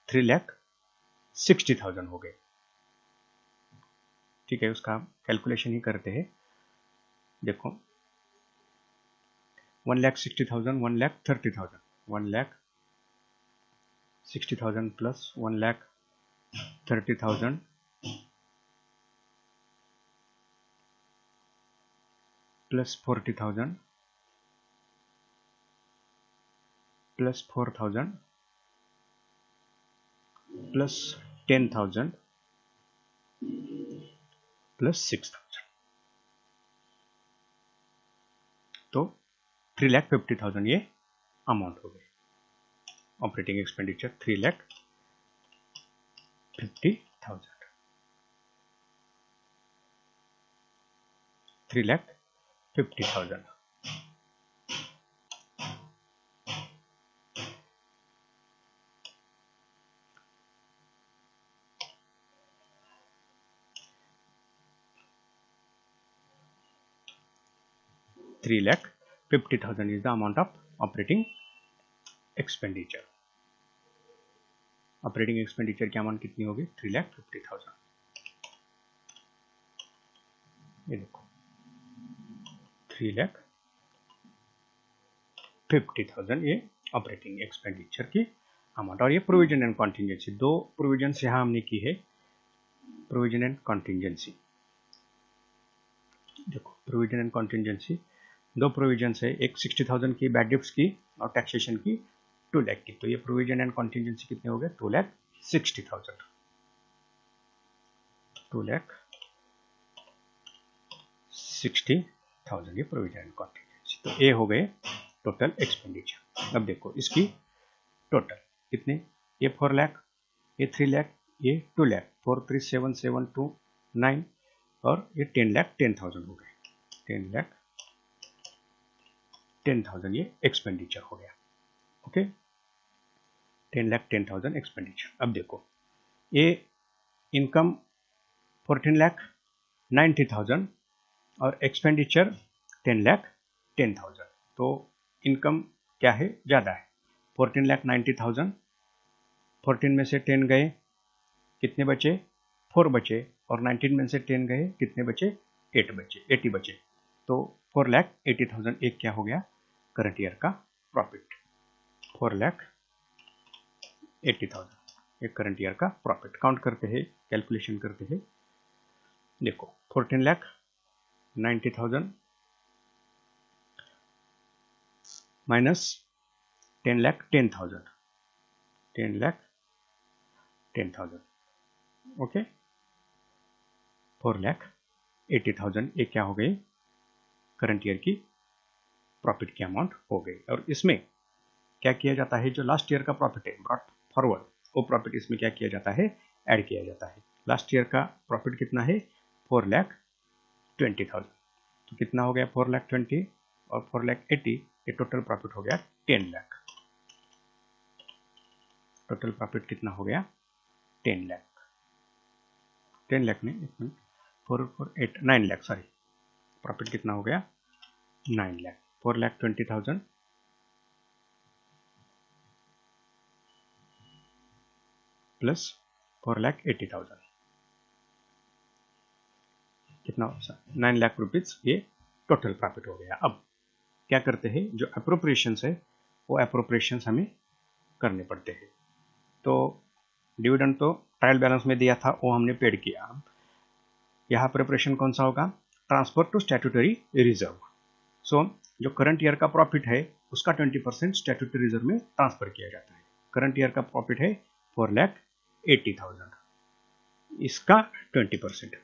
3,60,000 हो गए। ठीक है, उसका कैलकुलेशन ही करते हैं। देखो 1,60,000, 1,30,000, 1,60,000 plus 1,30,000 plus 40,000 plus 4,000 plus 10,000 plus 6,000, तो 3,50,000 ये अमाउंट हो गए। Operating expenditure 3,50,000, 3,50,000। $3,50,000 is the amount of operating expenditure। Operating expenditure की अमाउंट कितनी होगी? 3,50,000। ये देखो 3,50,000 ये ऑपरेटिंग एक्सपेंडिचर की अमाउंट। और ये प्रोविजन एंड कॉन्टिजेंसी, दो प्रोविजन यहाँ हमने की है, प्रोविजन एंड कॉन्टिजेंसी। देखो प्रोविजन एंड कॉन्टिजेंसी दो प्रोविजन है, एक 60,000 की बैड डिप्स की और टैक्सेशन की 2 लाख की। तो ये प्रोविजन एंड कॉन्टिजेंसी कितने हो गए? 2,60,000, 2,60,000 ये प्रोविजन एंड कॉन्टिजेंसी। तो ये हो गए टोटल एक्सपेंडिचर। अब देखो इसकी टोटल कितने? ये 4 लाख, ये 3 लाख, ये 2 लाख, 4,37,729, और ये 10,10,000 हो गए। 10,10,000 ये एक्सपेंडिचर हो गया। Okay, 10,10,000 expenditure. अब देखो ये इनकम 14,90,000 और एक्सपेंडिचर 10,10,000। तो इनकम क्या है? ज़्यादा है। 14,90,000, 14 में से 10 गए, कितने बचे? 4 बचे, और 19 में से 10 गए, कितने बचे? 8 बचे, 80 बचे। तो 4,80,000 एक क्या हो गया? करंट ईयर का प्रॉफिट। 4,80,000 80,000 ये करंट ईयर का प्रॉफिट। काउंट करते हैं, कैलकुलेशन करते हैं। देखो 14,90,000 माइनस 10,10,000 10,10,000 ओके 4,80,000 ये क्या हो गई, करंट ईयर की प्रॉफिट की अमाउंट हो गई। और इसमें क्या किया जाता है, जो लास्ट ईयर का प्रॉफिट है ब्रॉट फॉरवर्ड, वो प्रॉफिट इसमें क्या किया जाता है, ऐड किया जाता है। लास्ट ईयर का प्रॉफिट कितना है, 4,20,000, तो कितना हो गया 4,20,000 और 4,80,000 ये टोटल प्रॉफिट हो गया 10 लाख। टोटल प्रॉफिट कितना हो गया 10 लाख, 10 लाख नहीं 448 9 लाख सॉरी, प्रॉफिट कितना हो गया 9 लाख। 4,20,000 प्लस 4,80,000 कितना 9 लाख रुपीज, ये टोटल प्रॉफिट हो गया। अब क्या करते हैं, जो अप्रोप्रिएशंस है वो अप्रोप्रिएशंस हमें करने पड़ते हैं। तो डिविडेंड तो ट्रायल बैलेंस में दिया था, वो हमने पेड किया। यहाँ प्रिपरेशन कौन सा होगा, ट्रांसफर टू स्टैट्यूटरी रिजर्व। सो जो करंट ईयर का प्रॉफिट है उसका 20% स्टैट्यूटरी रिजर्व में ट्रांसफर किया जाता है। करंट ईयर का प्रॉफिट है 4,80,000, इसका 20%,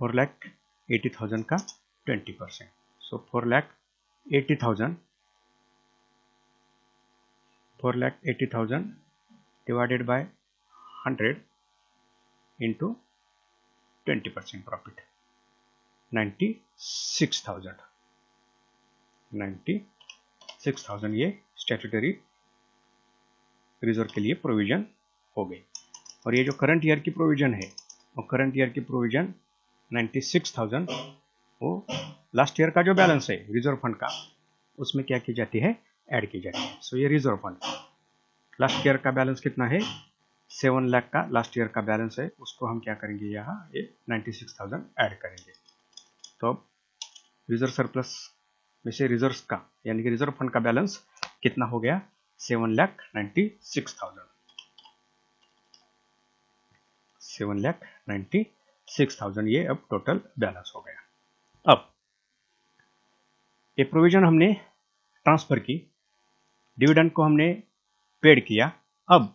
4,80,000 का 20%। सो 4,80,000 डिवाइडेड बाय 100 इंटू 20% प्रॉफिट 96,000 ये स्टैट्यूटरी रिजर्व के लिए प्रोविजन हो गई। और ये जो करंट ईयर की प्रोविजन है, वो करंट ईयर की प्रोविजन 96,000 वो लास्ट ईयर का जो बैलेंस है रिजर्व फंड का, उसमें क्या की जाती है, ऐड की जाती है। सो ये रिजर्व फंड लास्ट ईयर का बैलेंस कितना है, 7 लाख का लास्ट ईयर का बैलेंस है, उसको हम क्या करेंगे, यहाँ ये 96,000 ऐड करेंगे। तो रिजर्व सरप्लस में से रिजर्व का यानी कि रिजर्व फंड का बैलेंस कितना हो गया, 7,96,000, 7,96,000 ये अब टोटल बैलेंस हो गया। अब ये प्रोविजन हमने ट्रांसफर की, डिविडेंड को हमने पेड किया, अब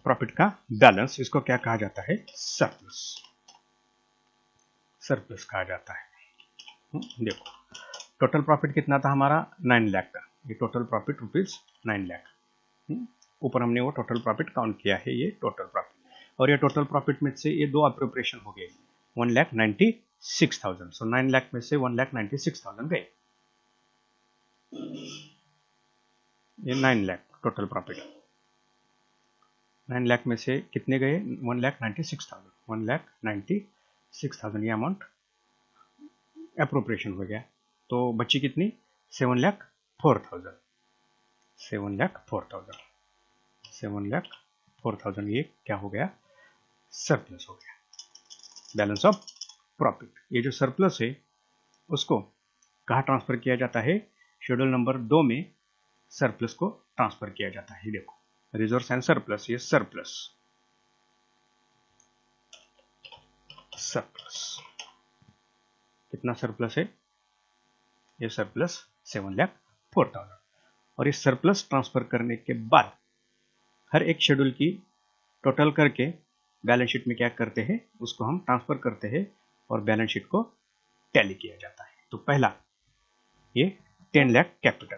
प्रॉफिट का बैलेंस, इसको क्या कहा जाता है, सरप्लस, सरप्लस कहा जाता है। देखो टोटल प्रॉफिट कितना था हमारा 9 लाख का, ये टोटल प्रॉफिट रुपीज 9 लाख, ऊपर हमने वो टोटल प्रॉफिट काउंट किया है, ये टोटल प्रॉफिट। और ये टोटल प्रॉफिट में से ये दो अप्रोप्रिएशन हो गए 1,96,000। सो 9 लाख में से 1,96,000 गए, ये 9 लाख टोटल प्रॉफिट, 9 लाख में से कितने गए, 1,96,000, 1,96,000 ये अमाउंट अप्रोप्रिएशन हो गया। तो बची कितनी, 7,04,000, 7,04,000, 7,04,000 ये क्या हो गया, सरप्लस हो गया, बैलेंस ऑफ प्रॉफिट। ये जो सरप्लस है उसको कहाँ ट्रांसफर किया जाता है, शेड्यूल नंबर 2 में सरप्लस को ट्रांसफर किया जाता है। देखो रिजर्व एंड सरप्लस, ये सरप्लस, सरप्लस कितना सरप्लस है, ये सरप्लस 7,04,000। और इस सरप्लस ट्रांसफर करने के बाद हर एक शेड्यूल की टोटल करके बैलेंस शीट में क्या करते हैं, उसको हम ट्रांसफर करते हैं और बैलेंस शीट को टैली किया जाता है। तो पहला ये 10 लाख कैपिटल,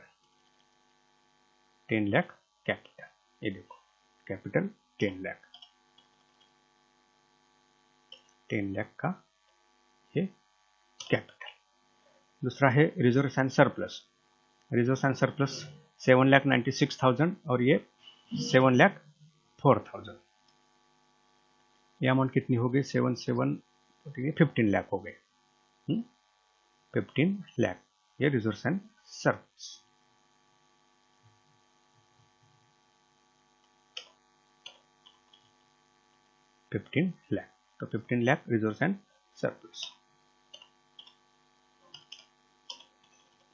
10 लाख कैपिटल, ये देखो कैपिटल 10 लाख, 10 लाख का ये कैपिटल। दूसरा है reserve and surplus, reserve and surplus 7,96,000 और ये 7,04,000, ये अमाउंट कितनी हो गई, 15 लाख हो गए, 15 लाख ये रिजर्व एंड सरप्लस। तो 15 लाख रिजर्व एंड सरप्लस।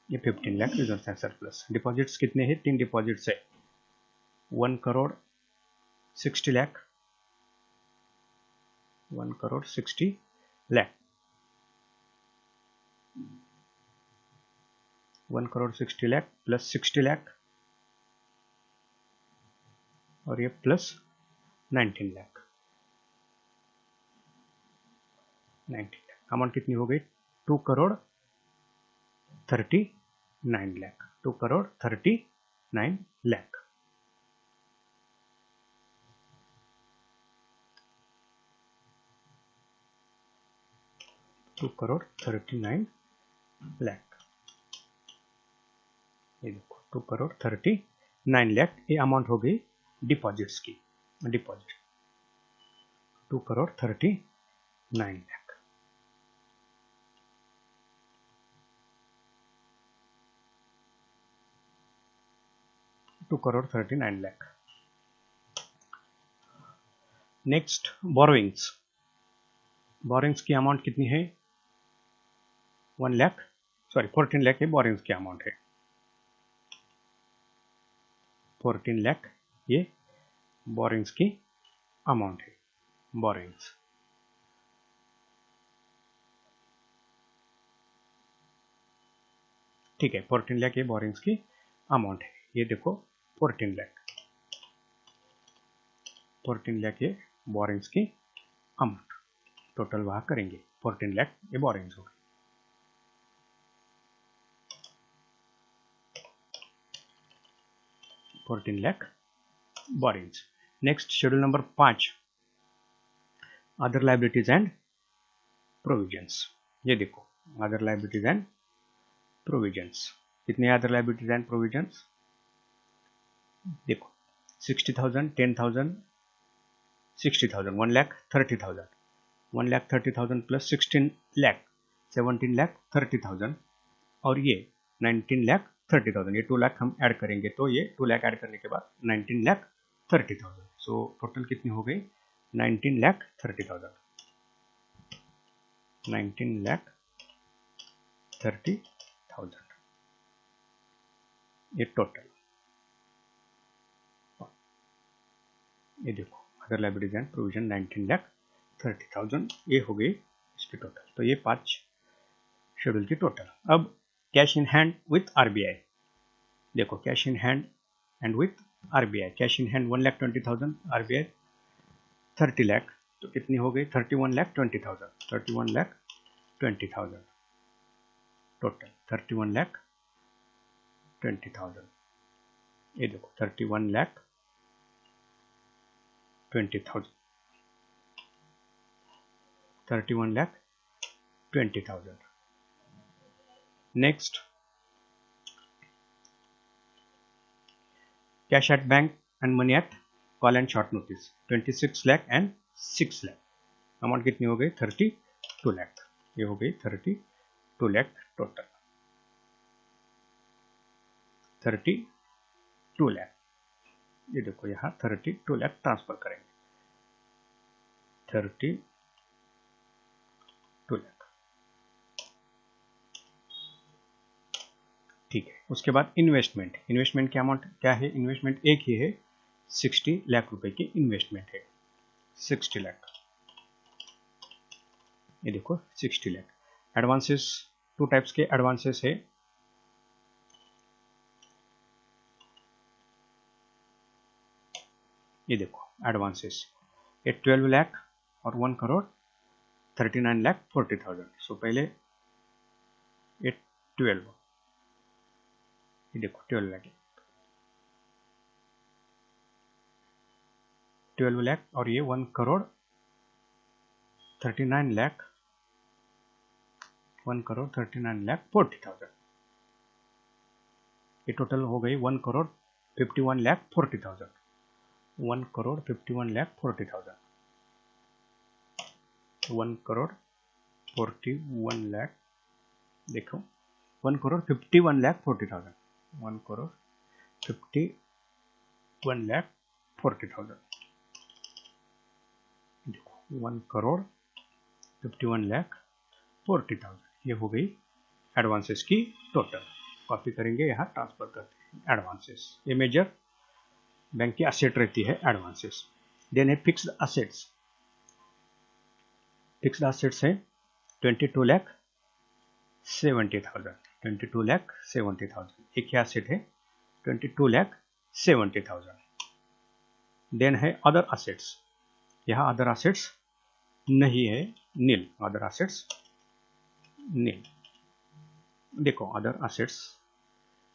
ये 15 lakh reserve and surplus. Deposits कितने हैं? 3 डिपॉजिट्स है, 1 करोड़ 60 लाख, 1 करोड़ 60 लाख, 1 करोड़ 60 लाख प्लस 60 लाख और ये प्लस 19 लाख, 19 लाख। अमाउंट कितनी हो गई? 2 करोड़ 39 लाख, 2 करोड़ 39 लाख। टू करोड़ 39 लाख, ये देखो 2 करोड़ 39 लाख, ये अमाउंट हो गई डिपॉजिट्स की। Deposit 2 crore 39 lakh. Two crore 39 lakh. Next borrowings. Borrowings की अमाउंट कितनी है? 1 लाख, सॉरी 14 लाख, ये बोरोइंग्स की अमाउंट है, 14 लाख ये बोरोइंग्स की अमाउंट है। बोरोइंग्स ठीक है, 14 लाख ये बोरोइंग्स की अमाउंट है। ये देखो 14 लाख, 14 लाख ये बोरोइंग्स की अमाउंट। टोटल वहां करेंगे, 14 लाख ये बोरोइंग्स हो गई। $14 lakh borrowings। Next schedule number 5, other liabilities and provisions. ये देखो अदर लाइबिलिटीज एंड प्रोविजंस। कितने अदर लाइबिलिटीज एंड प्रोविजंस? देखो 60,000, 10,000, 60,000, 1,30,000, 1,30,000 प्लस 16 लाख 17 लाख 30,000 और ये 19 लाख 30,000। ये 2 लाख हम ऐड करेंगे तो ये 2 लाख ऐड करने के बाद 19 लाख 30,000। सो टोटल कितनी हो गई? 19 लाख 30,000, 19 लाख 30,000 ये टोटल। ये देखो other liabilities and provision 19 lakh 30,000 ये हो गई इसकी टोटल। तो ये 5 शेड्यूल की टोटल। अब cash in hand with RBI. देखो cash in hand and with RBI. Cash in hand 1,20,000, RBI 30 lakh, तो कितनी हो गई? 31,20,000, 31,20,000 टोटल, 31,20,000। ये देखो 31,20,000, 31,20,000। Next cash at bank and money at call and short notice 26 lakh and 6 lakh. Amount कितनी हो गई? 32 लाख। ये हो गई 32 लाख टोटल, 32 लाख। ये देखो यहाँ 32 लाख ट्रांसफर करेंगे, 32 लाख। ठीक है, उसके बाद इन्वेस्टमेंट। इन्वेस्टमेंट की अमाउंट क्या है? इन्वेस्टमेंट एक ही है, 60 लाख रुपए की इन्वेस्टमेंट है, 60 लाख। ये देखो 60 लाख। एडवांसेस, 2 टाइप्स के एडवांसेस है। ये देखो एडवांसेस, ये 12 लाख और 1 करोड़ 39 लाख 40,000। सो पहले ये 12, ये देखो 12 लाख, 12 लाख और ये 1 करोड़ 39 लाख, 1 करोड़ 39 लाख 40,000। ये टोटल हो गई 1 करोड़ 51 लाख 40,000, 1 करोड़ 51 लाख 40,000, 1 करोड़ 41 लाख, देखो 1 करोड़ 51 लाख 40,000, 1 करोड़ 51 लाख 40,000। देखो 1 करोड़ 51 लाख 40,000 ये हो गई एडवांसेस की टोटल। कॉपी करेंगे, यहाँ ट्रांसफर करते हैं एडवांसेस। ये मेजर बैंक की असेट रहती है एडवांसेस। देन है फिक्स्ड असेट्स। फिक्स्ड असेट्स है 22,70,000, 22,70,000। एक ही असेट है 22,70,000। देन है अदर असेट्स। यहाँ अदर असेट्स नहीं है, नील। अदर असेट्स नील। देखो अदर असेट्स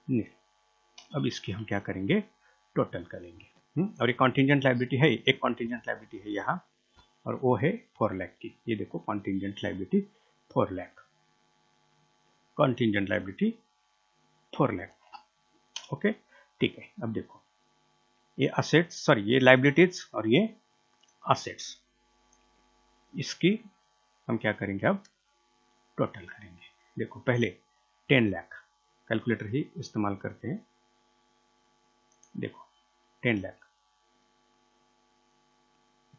नील। अब इसकी हम क्या करेंगे, टोटल करेंगे। और ये कॉन्टिजेंट लायबिलिटी है, एक कॉन्टिजेंट लायबिलिटी है यहाँ, और वो है 4 लाख की। ये देखो contingent liability 4 lakh, contingent liability 4 lakh. Okay, ठीक है। अब देखो ये असेट्स, सॉरी ये लायबिलिटीज और ये असेट्स, इसकी हम क्या करेंगे, अब टोटल करेंगे। देखो पहले 10 लाख, कैलकुलेटर ही इस्तेमाल करते हैं। देखो 10 lakh,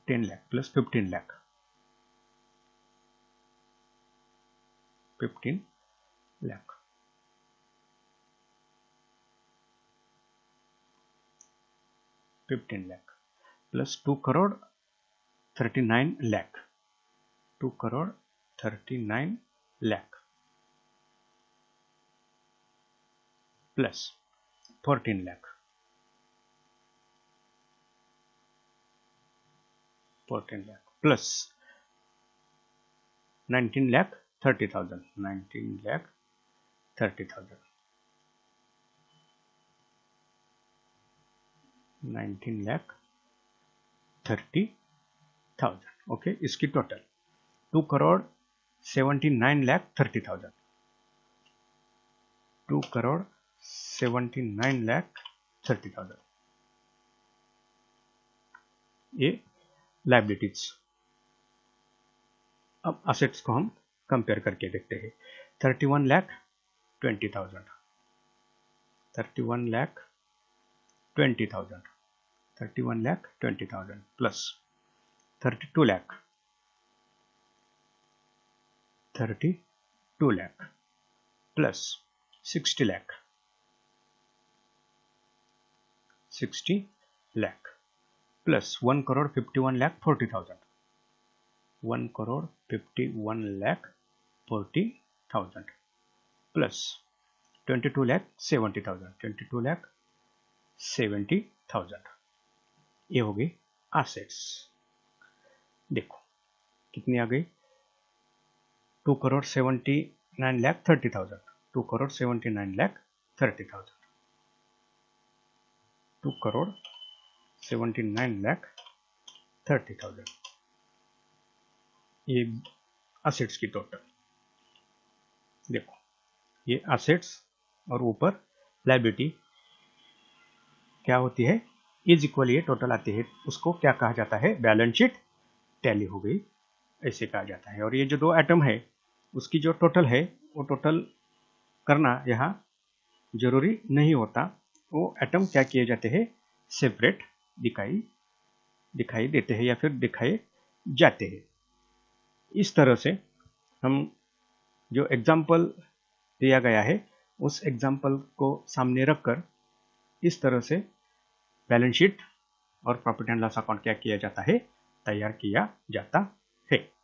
10 lakh plus 15 lakh, 15 lakh, 15 lakh plus 2 crore 39 lakh, 2 crore 39 lakh plus 14 lakh, 14 lakh plus 19 lakh 30,000, 19 lakh 30,000, 19 lakh 30,000। Okay, इसकी टोटल 2 करोड़ 79 लाख 30,000, 2 करोड़ 79 लाख 30,000। ये लायबिलिटीज। अब असेट्स को हम कंपेयर करके देखते हैं। 31 lakh 20,000, 31 lakh 20,000, 31 lakh 20,000 plus 32 lakh, 32 lakh plus 60 lakh, 60 lakh plus 1 crore 51 lakh 40,000, 1 crore 51 lakh 40,000 plus 22 lakh 70,000, 22 lakh 70,000। ये हो गई एसेट्स। देखो कितनी आ गई, 2 करोड़ 79 लाख 30,000, 2 करोड़ 79 लाख 30,000, 2 करोड़ 79 लाख 30,000। ये असेट्स की टोटल। देखो ये असेट्स और ऊपर लायबिलिटी क्या होती है, इज इक्वल, ये टोटल आती है। उसको क्या कहा जाता है, बैलेंस शीट टैली हो गई, ऐसे कहा जाता है। और ये जो दो आइटम है उसकी जो टोटल है वो टोटल करना यहाँ जरूरी नहीं होता। वो आइटम क्या किए जाते हैं, सेपरेट दिखाई देते हैं या फिर दिखाए जाते हैं। इस तरह से हम जो एग्जाम्पल दिया गया है उस एग्जाम्पल को सामने रखकर इस तरह से बैलेंस शीट और प्रॉफिट एंड लॉस अकाउंट क्या किया जाता है, तैयार किया जाता है।